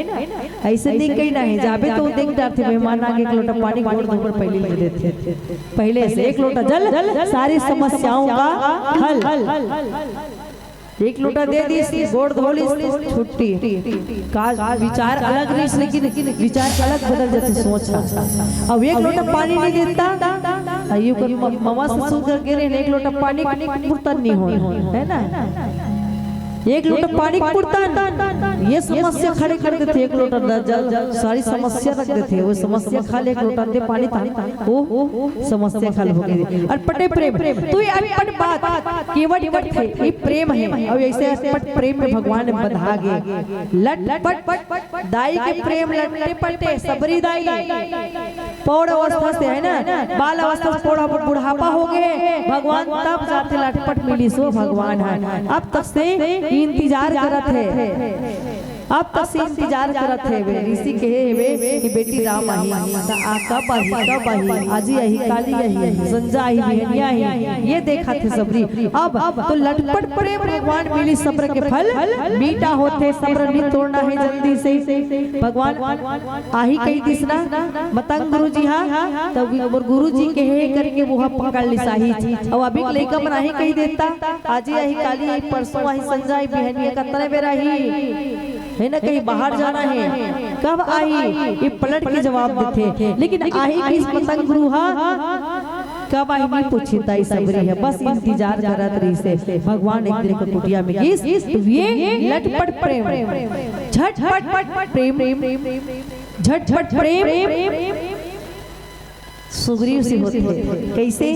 ऐसे नहीं कहना है, जाबे तो देख डरते मेहमान आगे एक लोटा पानी गोड़ दो पर पहले ले देते, पहले से एक लोटा जल सारी समस्याओं का हल। एक लोटा दे दी गोड़ धोली छुट्टी, विचार अलग नहीं, लेकिन विचार अलग बदल जाते सोच। अब एक लोटा पानी नहीं देता, ये मामा ससुर कर गिरे, एक लोटा पानी पुरतन नहीं हो, है ना। एक लोटा पानी पुरतन ये समस्या खड़े कर देते, एक लोटा जल सारी समस्या रख देते, वो समस्या खा, एक लोटा दे पानी वो समस्या खल हो गई। अटपटे प्रेम तो ये अटपट बात केवट ये प्रेम है। अब ऐसे अटपट प्रेम में भगवान ने बधा गए। लटपट दाई के प्रेम लटपटे पटे सबरी दाई पौड़ अवस्था से है ना, बाल अवस्था से पौड़ बुढ़ापा हो गए, भगवान तब जाते लटपट मिली सो भगवान है। अब तक से इंतजार करत है, अब तक से इंतजार करत है ऋषि कहे कि बेटी राम आई कब आई, आज आई काली आई संजा आई बिहनिया आई, ये देखा थे सबरी। अब तो लटपट प्रेम भगवान मिली, सब्र के फल मीठा होते, सब्र नहीं तोड़ना है जल्दी से। भगवान आही कही दिसना मतंग गुरु जी हाँ, तब गुरु जी कहे करके वो पकड़ ली साही। अब अभी लेकर मन आही कही देता, आज आई काली आई परसों आई संजा आई बिहनिया कतने बेरा ही है ना, कहीं बाहर जाना है, कब आई ये पलट के जवाब देते। लेकिन आई किस पतंग गुरु कब आई नहीं पूछी ताई सबरी है, बस इंतजार करत रही से। भगवान एक दिन को कुटिया में किस ये लटपट प्रेम, झटपट प्रेम, झटपट प्रेम सुग्रीव से होते हैं। कैसे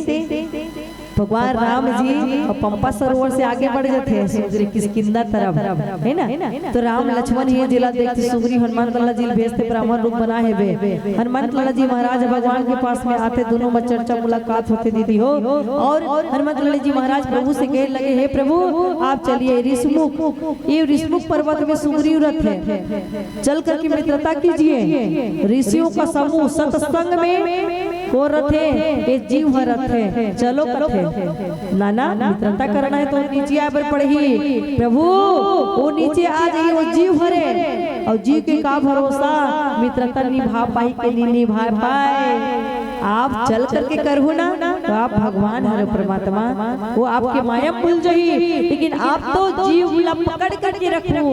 भगवान राम जी और पंपा सरोवर से आगे बढ़ जाते हैं सुग्रीव किष्किंधा तरफ, है ना। तो राम लक्ष्मण ये जिला देखते, सुग्रीव हनुमान लाला जी भेजते, ब्राह्मण रूप बना है वे। हनुमान लाला जी महाराज भगवान के पास में आते, दोनों में चर्चा मुलाकात होते दीदी हो। और हनुमान लाला जी महाराज प्रभु से कहने लगे, हे प्रभु आप चलिए ऋषमुख, ये ऋषमुख पर्वत में सुग्रीव रथ है, चल करके मित्रता कीजिए। ऋषियों का समूह सत्संग में को रथ है, ये जीव रथ है, चलो कथे नाना मित्रता करना है तो नीचे आ पर पड़ही। प्रभु वो नीचे आ जाइए, वो जीव भरे और जीव के का भरोसा मित्रता निभा पाई के नहीं निभा पाए। आप चल करके करहु ना, तो आप भगवान हरे परमात्मा, वो आपके माया भूल जाही, लेकिन आप तो जीव पकड़ करके रखो।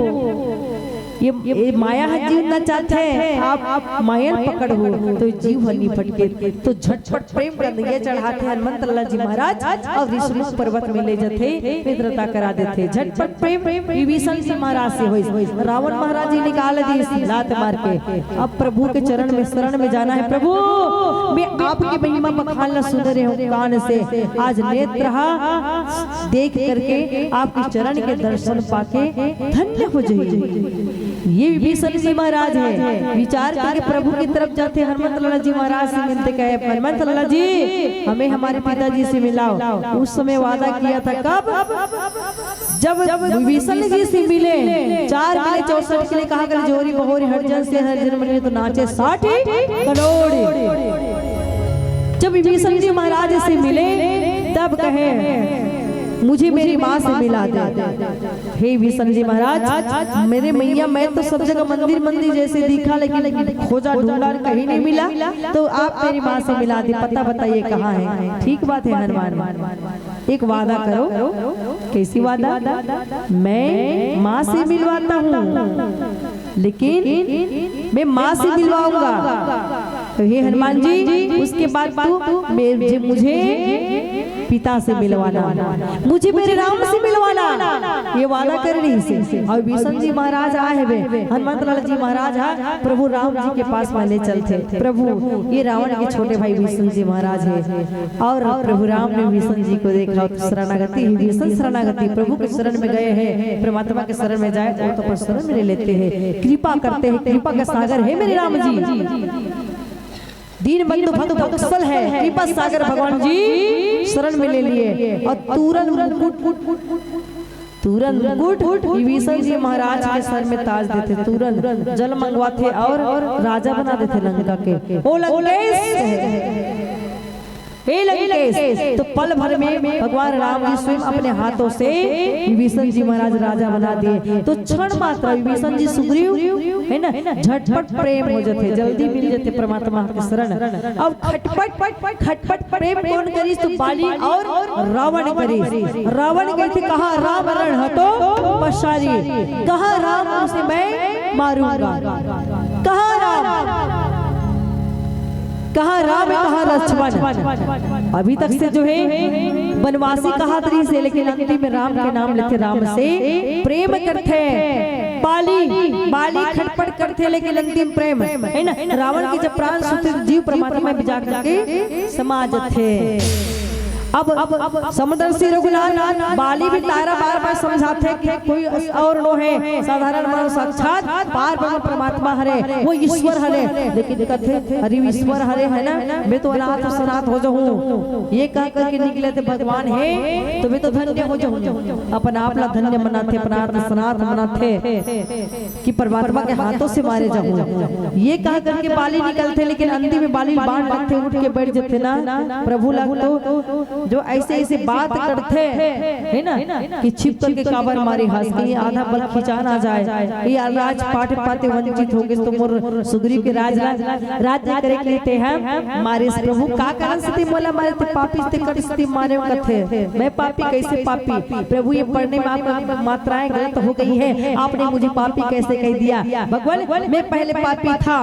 ये माया है जीवना चाहते हैं आप माया पकड़ हो तो जीव हनी फटके तो झटपट प्रेम का दिया चढ़ाते हनुमंत लाल जी महाराज और ऋषिमुख पर्वत में ले जाते मित्रता करा देते झटपट प्रेम विभीषण जी महाराज से होई रावण महाराज जी निकाल दी लात मार के अब प्रभु के चरण में शरण में जाना है प्रभु मैं आपकी महिमा बखानना सुन रहे हूँ कान से आज नेत्र देख करके आपके चरण के दर्शन पाके धन्य हो जाइए। ये विभीषण जी महाराज है विचार करके प्रभु की तरफ जाते हनुमंत लाल जी महाराज से मिलते कहे हनुमंत लाल जी हमें हमारे पिताजी से मिलाओ। उस समय वादा किया था कब जब विभीषण जी से मिले 4 मिले 64 के लिए कहा कर जोरी बहोरी हर जन से हर जन मिले तो नाचे 60 करोड़। जब विभीषण जी महाराज से मिले तब कहे मुझे मेरी माँ से मिला दे। हे विभीषण जी महाराज मेरे मैया मैं तो सब जगह मंदिर मंदिर जैसे दिखा लेकिन खोजा ढूंढा कहीं नहीं मिला तो आप मेरी माँ से मिला दे पता बताइए कहाँ है। ठीक बात है हनुमान एक वादा करो। कैसी वादा? मैं माँ से मिलवाता हूँ लेकिन मैं माँ से मिलवाऊंगा। तो हे हनुमान जी उसके बाद तू मुझे पिता से मिलवाना मुझे मेरे राम से मिलवाना ये वादा कर रही से। और विभीषण जी महाराज आए हुए हनुमंत लाल जी महाराज प्रभु राम जी के पास वाले चलते प्रभु ये रावण के छोटे भाई विभीषण जी महाराज है और प्रभु राम ने विभीषण जी को देखा तो शरणागति विभीषण शरणागति प्रभु के शरण में गए हैं परमात्मा के शरण में जाए वो तो शरण में ले लेते हैं कृपा करते हैं कृपा का सागर है मेरे राम जी दीन बंधु भक्त वत्सल है कृपा सागर भगवान जी शरण में ले लिए और तुरंत मुकुट विभीषण जी महाराज के सर में ताज देते तुरंत जल मंगवाते और राजा बना देते लंका के। ओ लंकेश तो पल भर में भगवान राम जी स्वयं अपने हाथों से विभीषण जी महाराज राजा बना दिए। तो क्षण मात्र विभीषण जी सुग्रीव है ना झटपट प्रेम हो जाते जल्दी मिल जाते परमात्मा के शरण। अब खटपट प्रेम कौन करी तो बाली और रावण करी। रावण कहते कहा राम रण हटो पशारी कहा राम उसे मैं मारूंगा कहा राम कहा राम कहा लक्ष्मण। अभी तक से जो है वनवासी कहा तरी से लेकिन अंतिम में राम के नाम लेते राम से प्रेम करते बाली खटपट करते लेकिन अंतिम प्रेम है ना। रावण के जब प्राण सुते जीव परमात्मा में जा करके समाज थे। अब समुद्र से रघुनाथ बाली भी तारा बार बार समझाते कि कोई और नो है साधारण मानव साक्षात पार ब्रह्म परमात्मा हरे वो ईश्वर हरे लेकिन कहते अरे ईश्वर हरे है ना मैं तो अनाथ सनाथ हो जाऊं ये कह करके निकले थे भगवान है तो मैं तो धन्य हो जाऊं अपना आपला धन्य मनाते अपना सनाथ मनाते कि परमात्मा के हाथों से मारे जाऊं ये कह करके बाली निकलते लेकिन अंतिम में बाली बाण लगते उठ के बैठ जाते ना प्रभु लगतो जो ऐसे ऐसे बात करते है ना कि छिप करके काबर मारे हंस के आधा बल खिंचा ना जाए ये राज पाट पाते वंचित हो गए तो मोर सुग्रीव के राज करे कहते हैं मारे प्रभु का कारण से मोला मारे ते पापी से कट से मारे कथे मैं पापी कैसे पापी प्रभु ये पढ़ने में आप मात्राएं गलत हो गई है आपने मुझे पापी कैसे कह दिया भगवान मैं पहले पापी था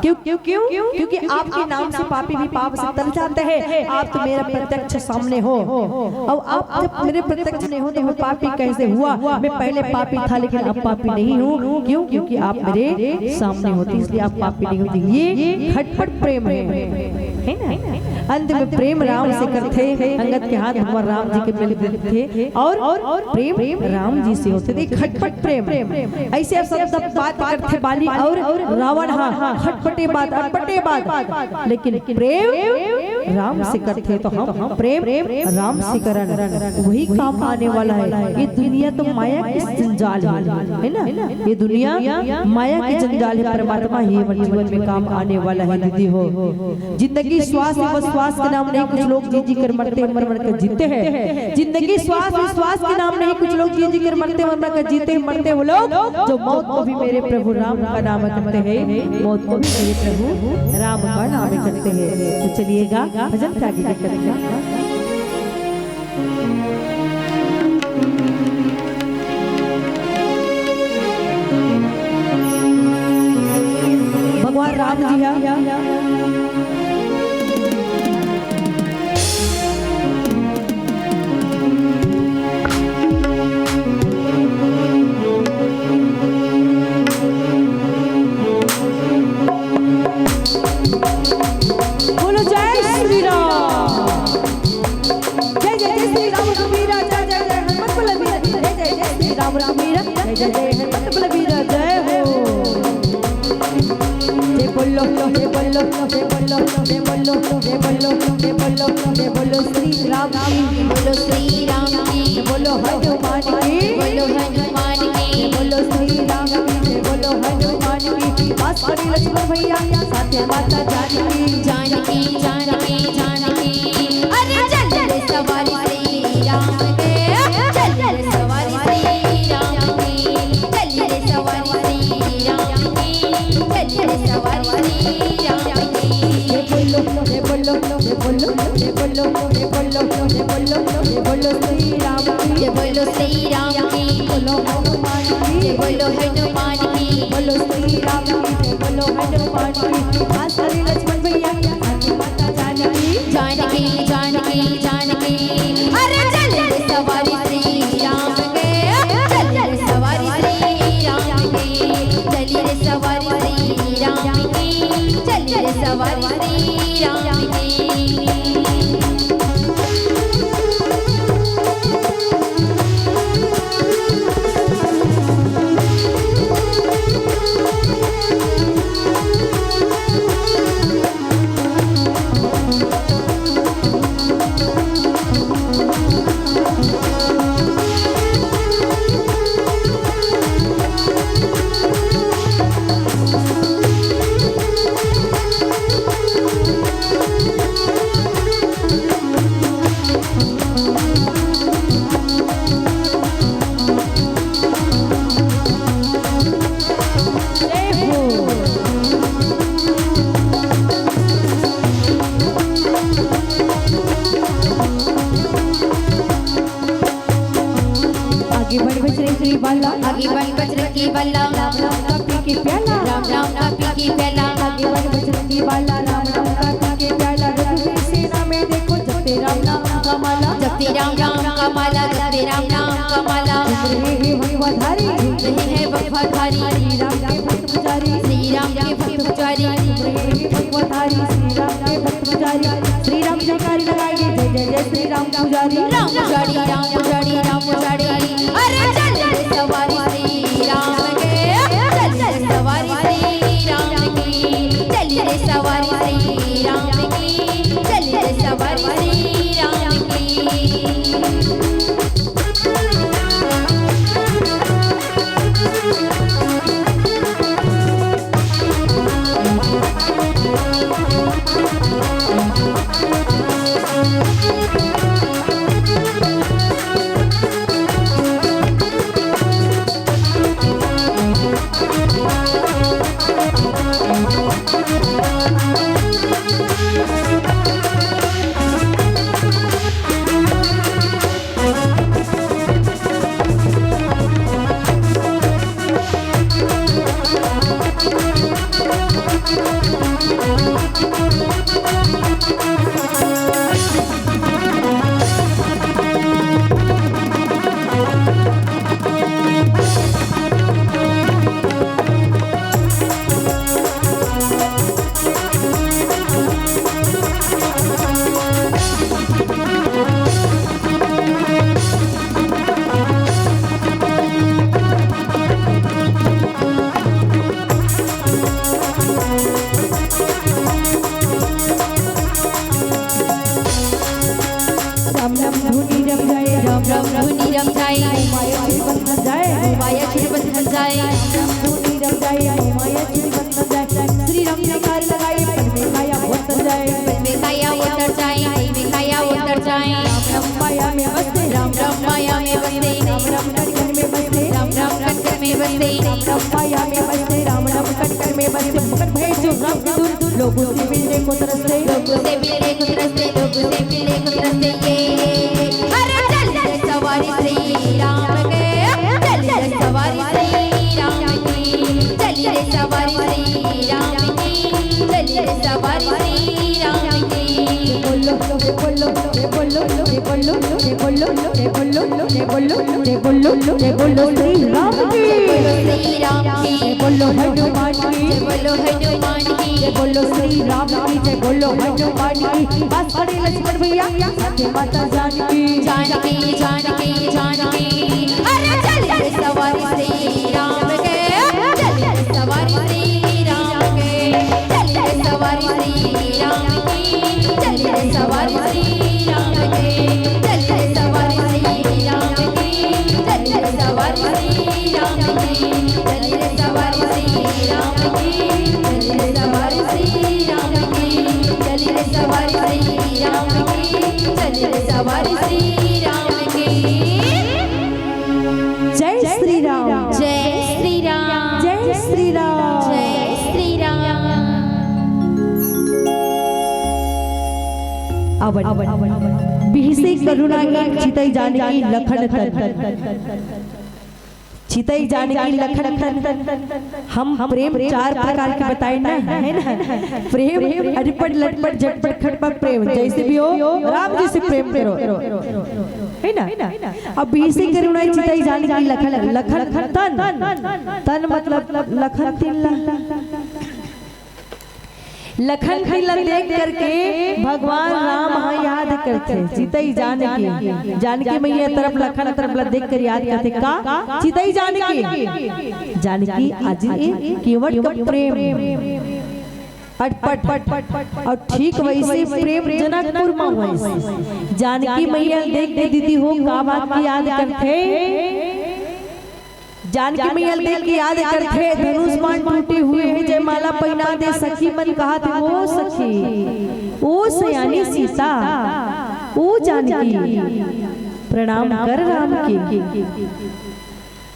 क्यों क्योंकि आपके नाम से पापी भी पाप से तर जाते हैं आप तो मेरा प्रत्यक्ष सामने हो अब आप जब मेरे प्रत्यक्ष नहीं हो तो मैं पापी कैसे हुआ मैं पहले पापी था लेकिन अब पापी नहीं हूँ क्यों क्योंकि आप मेरे सामने होती इसलिए आप पापी नहीं होती। ये खटपट प्रेम है ना। अंत में प्रेम राम से करते अंगद के हाथ भगवान राम जी के मिल थे और प्रेम राम जी से होते थे खटपट प्रेम। ऐसे सब बात करते बाली और रावण खटपटे बात अटपटे बात लेकिन प्रेम राम से करते तो हम प्रेम राम से करन वही काम आने वाला है। ये दुनिया तो माया की जंजाल है ना ये दुनिया माया की जंजाल है परमात्मा ही जीवन में काम आने वाला है। दीदी हो जिंदगी श्वास विश्वास के नाम नहीं कुछ लोग जी कर मरते मर कर जीते हैं। जिंदगी श्वास विश्वास के नाम नहीं कुछ लोग जी कर मरते मर कर जीते मरते वो लोग जो मौत को भी मेरे प्रभु राम का नाम करते हैं मौत को भी मेरे प्रभु राम का नाम करते हैं। तो चलिएगा भजन का आगे करेगा। राम जी हैं। बोलो जय श्री राम। जय जय जय श्री राम रघुवीरा, जय जय जय हनुमत बलवीरा, जय जय जय श्री राम रघुवीरा, जय जय जय हनुमत बलवीरा, जय हो। जय बोलो जय बोलो जय बोलो जय बोलो जय बोलो जय बोलो जय बोलो श्री राम की, बोलो श्री राम की, बोलो हनुमान की, बोलो हनुमान की, बोलो श्री राम की, बोलो हनुमान की। पास खड़ी लक्ष्मण भैया, साथ माता जानकी, जानकी जानकी जानकी। अरे चल रे सवारी श्री राम के, चल रे सवारी श्री राम की, चल रे सवारी श्री राम की, चल रे सवारी श्री राम की। जय बोलो जय बोलो जय बोलो जय बोलो जय बोलो जय बोलो जय बोलो श्री राम की, जय बोलो श्री राम की, बोलो हनुमान की, जय बोलो हनुमान की, बोलो श्री राम की, जय बोलो हनुमान की। पास खड़ी लक्ष्मण भैया, साथ माता जानकी, जानकी जानकी जानकी। अरे चल रे सवारी श्री राम के, चल रे सवारी श्री राम की, चल रे सवारी श्री राम की, चल रे सवारी श्री राम की। आगे बढ़ बजरंगी बाला, आगे बढ़ बजरंगी बाला, राम राम का पी के प्याला, राम राम का पी के प्याला। आगे बढ़ बजरंगी बाला, राम राम का पी के प्याला। रघुवीर सेना में देखो जपते राम नाम का माला, जपते राम नाम का माला, जपते राम नाम का माला। रहे हैं वफाधारी, रहे हैं वफाधारी, श्री राम के भक्त पुजारी, श्री राम के भक्त पुजारी। रहे हैं वफाधारी, श्री राम के भक्त पुजारी। श्री राम जयकारी लगाइए, जय जय जय श्री राम पुजारी, राम पुजारी राम पुजारी राम पुजारी। अरे चल रे सवारी श्री राम के, चल रे सवारी श्री राम की, चल रे सवारी श्री राम की, चल रे सवारी श्री राम की। लोगों से मिलने को तरसते, लोगों से मिलने को तरसते, लोगों से मिलने को तरसते ये। अरे चल रे सवारी श्री राम के, चल रे सवारी श्री राम की, चल रे सवारी श्री राम की, जय बोलो श्री राम की, श्री राम की, जय बोलो हनुमान की, बोलो हनुमान की, जय बोलो श्री राम की, जय बोलो हनुमान की। बस खड़े लक्ष्मण भैया साथे माता जानकी, जानकी जानकी जानकी, अरे चलिए सवारी श्री राम के, चलिए सवारी श्री राम के, चलिए सवारी श्री राम की, चलिए सवारी श्री राम के, चलिए सवारी श्री राम की, चलिए सवारी श्री राम की, चलिए सवारी श्री राम की, चलिए सवारी श्री राम की, चलिए सवारी श्री राम की, चलिए सवारी श्री राम की। जय श्री राम, जय श्री राम, जय श्री राम, जय श्री राम। बिहसे करुणा की चितई जाने की लखन चितई जाने की लखन हम प्रेम चार प्रकार के बताए ना, है ना? प्रेम अरिपट लटपट झटपट खटपट प्रेम जैसे भी हो राम जी से प्रेम करो, है ना? अब बिहसे करुणा चितई जाने की लखन लखन तन मतलब लखन लखन तिल देख करके भगवान राम हाँ याद करते, चितई जानकी मैया तरफ लखन तरफ देख कर याद करते का चितई जानकी आज केवट का प्रेम अटपट और ठीक वैसे प्रेम जनकपुर में वैसे जानकी मैया देख के दीदी हो का बात की याद करते, जानकी मैया देख के याद करते धनुष बाण टूटे हुए हैं, जयमाला पहना दे सखी मन कहा थे वो सखी ओ सयानी सीता ओ जानकी प्रणाम कर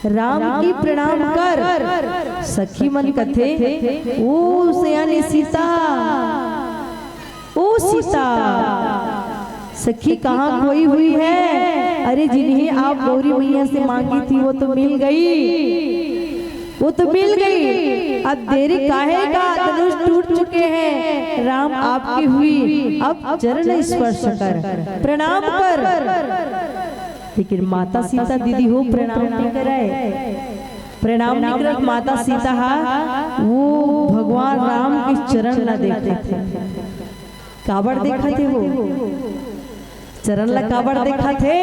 राम की प्रणाम कर, सखी मन कथे ओ सयानी सीता ओ सीता सखी कहाँ खोई हुई है? अरे जिन्हें आप गौरी मैया से मांगी थी वो तो मिल गई, अब देरी काहे का? धनुष टूट चुके हैं, राम आपकी हुई, अब चरण स्पर्श कर प्रणाम कर। लेकिन माता सीता दीदी हो प्रणाम नहीं कराए, प्रणाम नहीं कर माता सीता वो भगवान राम के चरण ला देखते थे, कावड़ देखा थे वो चरण ला कावड़ देखा थे,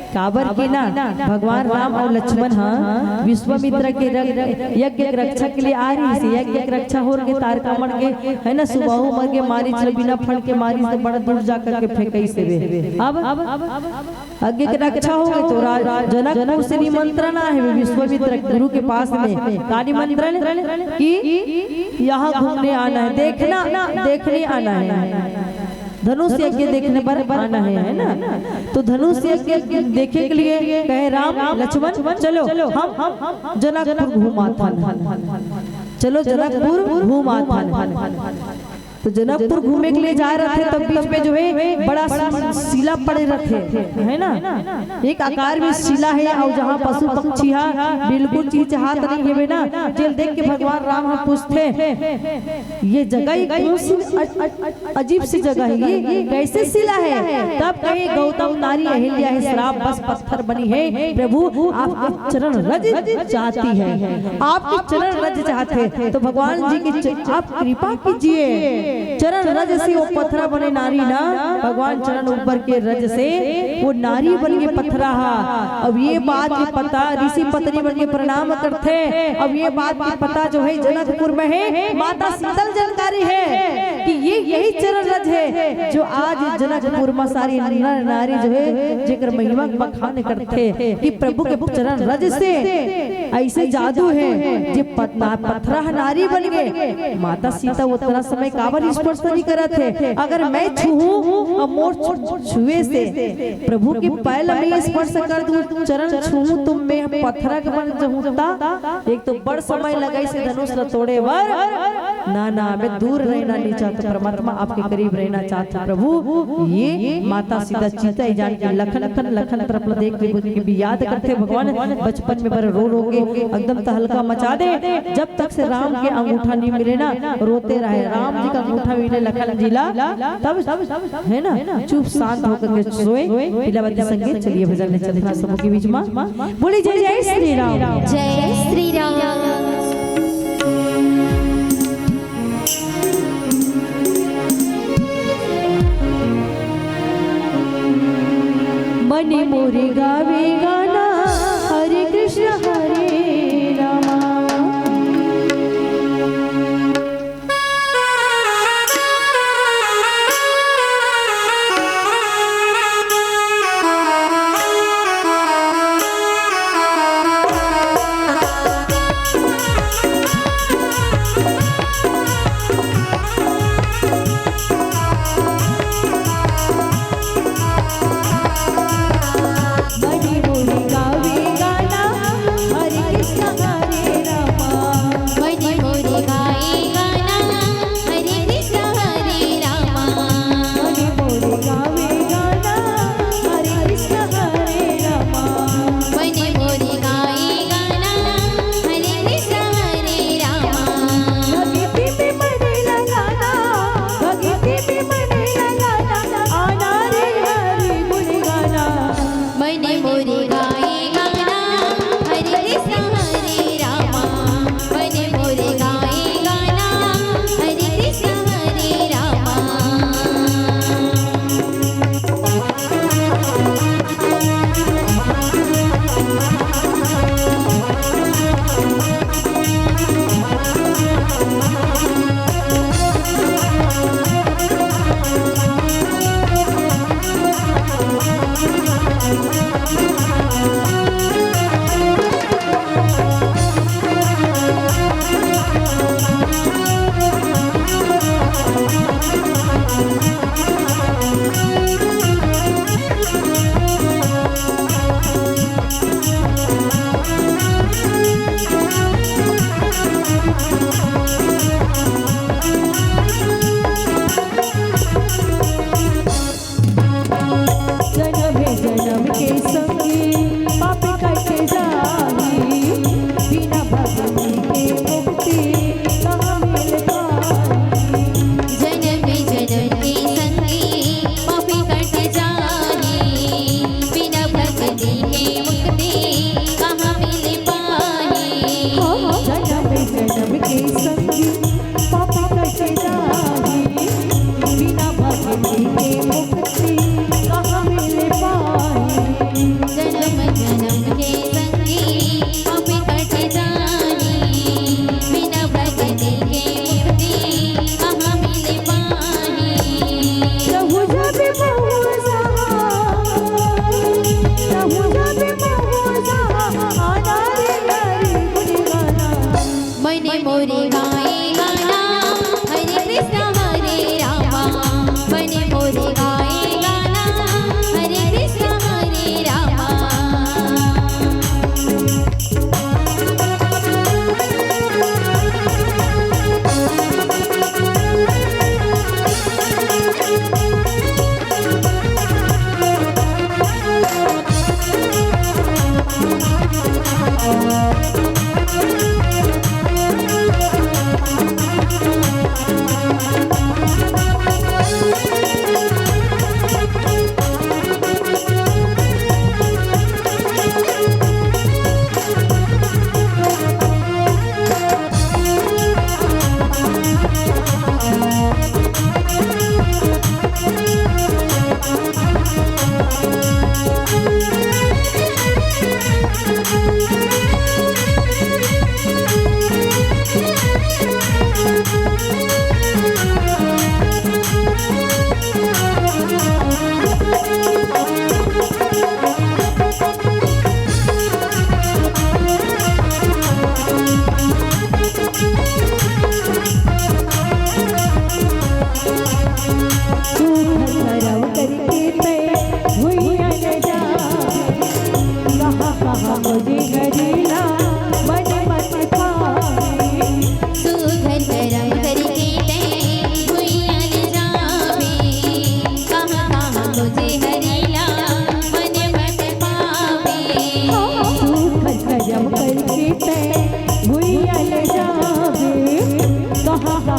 काबर की ना भगवान राम और लक्ष्मण हाँ विश्वामित्र के यज्ञ रक्षा के लिए आ रही थी, यज्ञ रक्षा हो रही तारका मर के है ना, सुबाहु मर के मारी चल बिना फण के मारी से बड़ा दूर जाकर के फेंकई से अब यज्ञ की रक्षा हो गई तो जनकपुर से निमंत्रण है विश्वामित्र गुरु के पास में, का निमंत्रण कि यहाँ घूमने आना है, देखने आना है, धनुष यज्ञ देखने पर आना है ना? तो धनुष यज्ञ देखे के लिए कहे राम लक्ष्मण चलो हम जनकपुर घूमाथन, चलो जनकपुर घूमाथन। तो जनकपुर घूमने के लिए जा रहे थे, तब बीच में जो है बड़ा शिला पड़े रखे है ना, एक आकार में शिला है और जहाँ पशु पक्षी बिल्कुल चीचहात नहीं है ना, जेल देख के भगवान राम पूछते ये जगह कौन सी अजीब सी जगह है, ये कैसे शिला है? तब कहे गौतम नारी अहिल्या है, श्राप बस पत्थर बनी है, प्रभु आपके चरण रज चाहती है, आपके चरण रज चाहते, तो भगवान जी की आप कृपा कीजिए, चरण रज से वो पत्थरा बने नारी ना, भगवान चरण ऊपर के रज से वो नारी बन के पत्थरा। अब ये बात की पता ऋषि पत्नी बन के प्रणाम करते, अब ये बात की पता जो है जनकपुर में है, माता शीतल जानकारी है कि ये यही चरण रज है जो आज जनकपुर में सारी नर नारी जो है जिक्र महिमा बखान करते कि प्रभु के चरण रज से ऐसे जादू है जो पत्थरा नारी बन गए। माता सीता उतना समय काबर स्पर्श नहीं करत है, अगर मैं छूहूं और मोर छुए से प्रभु की पैल में स्पर्श कर दूं, चरण छूहूं तुम मैं पत्थरा के बन जाऊंगा, एक तो बड़ समय लगाई से धनुष तोड़े वर ना मैं दूर रहना नहीं चाहता। चाहते परमात्मा आपके करीब रहना चाहते प्रभु। ये माता सीता चीता ही जान के लखन लखन लखन तरफ देख के भी याद करते भगवान बचपन में बड़े रो के एकदम तहलका मचा दे। जब तक से राम के अंगूठा नहीं मिले ना रोते रहे, राम जी का अंगूठा मिले लखन जिला तब है ना चुप शांत होकर के सोए। पीलावती संगीत चलिए भजन में चलना सबके बीच में बोली जय जय श्री राम। जय श्री राम। मने मोरे गावे गाना हरे कृष्ण हरे रामा।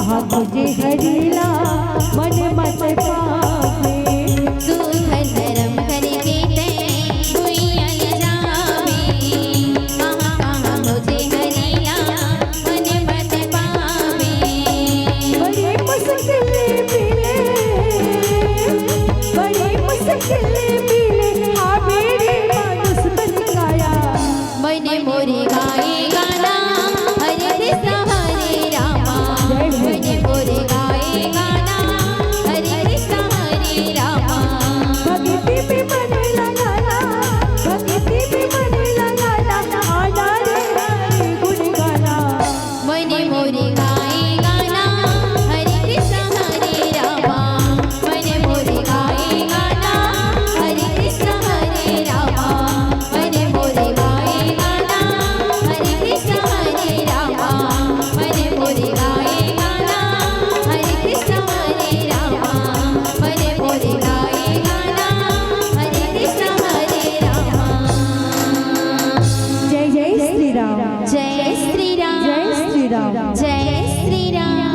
कहा तुझे हरिला मन मत पावे दूध धर्म करके ते दुनिया जावे कहाँ कहाँ मुझे हरिया मन मत पावे बड़ी मुश्किल मिले हाँ मेरे मानुष बन गया मैंने मोरे गाए गाना हरे कृष्ण हरे रामा मैंने मोरे गाए गाना हरे कृष्ण हरे रामा भक्ति में मन लगाना भक्ति में मन लगाना आना रे गुण गाना मैंने मोरे गाए गाना हरे कृष्ण हरे रामा मैंने मोरे गाए गाना हरे कृष्ण हरे रामा मैंने मोरे गाए गाना हरे कृष्ण हरे रामा मैंने मोरे गाए गाना हरे कृष्ण हरे रामा मैंने मोरे गाए गाना हरे कृष्ण हरे रामा जय जय श्री राम जय श्री राम जय श्री राम जय श्री राम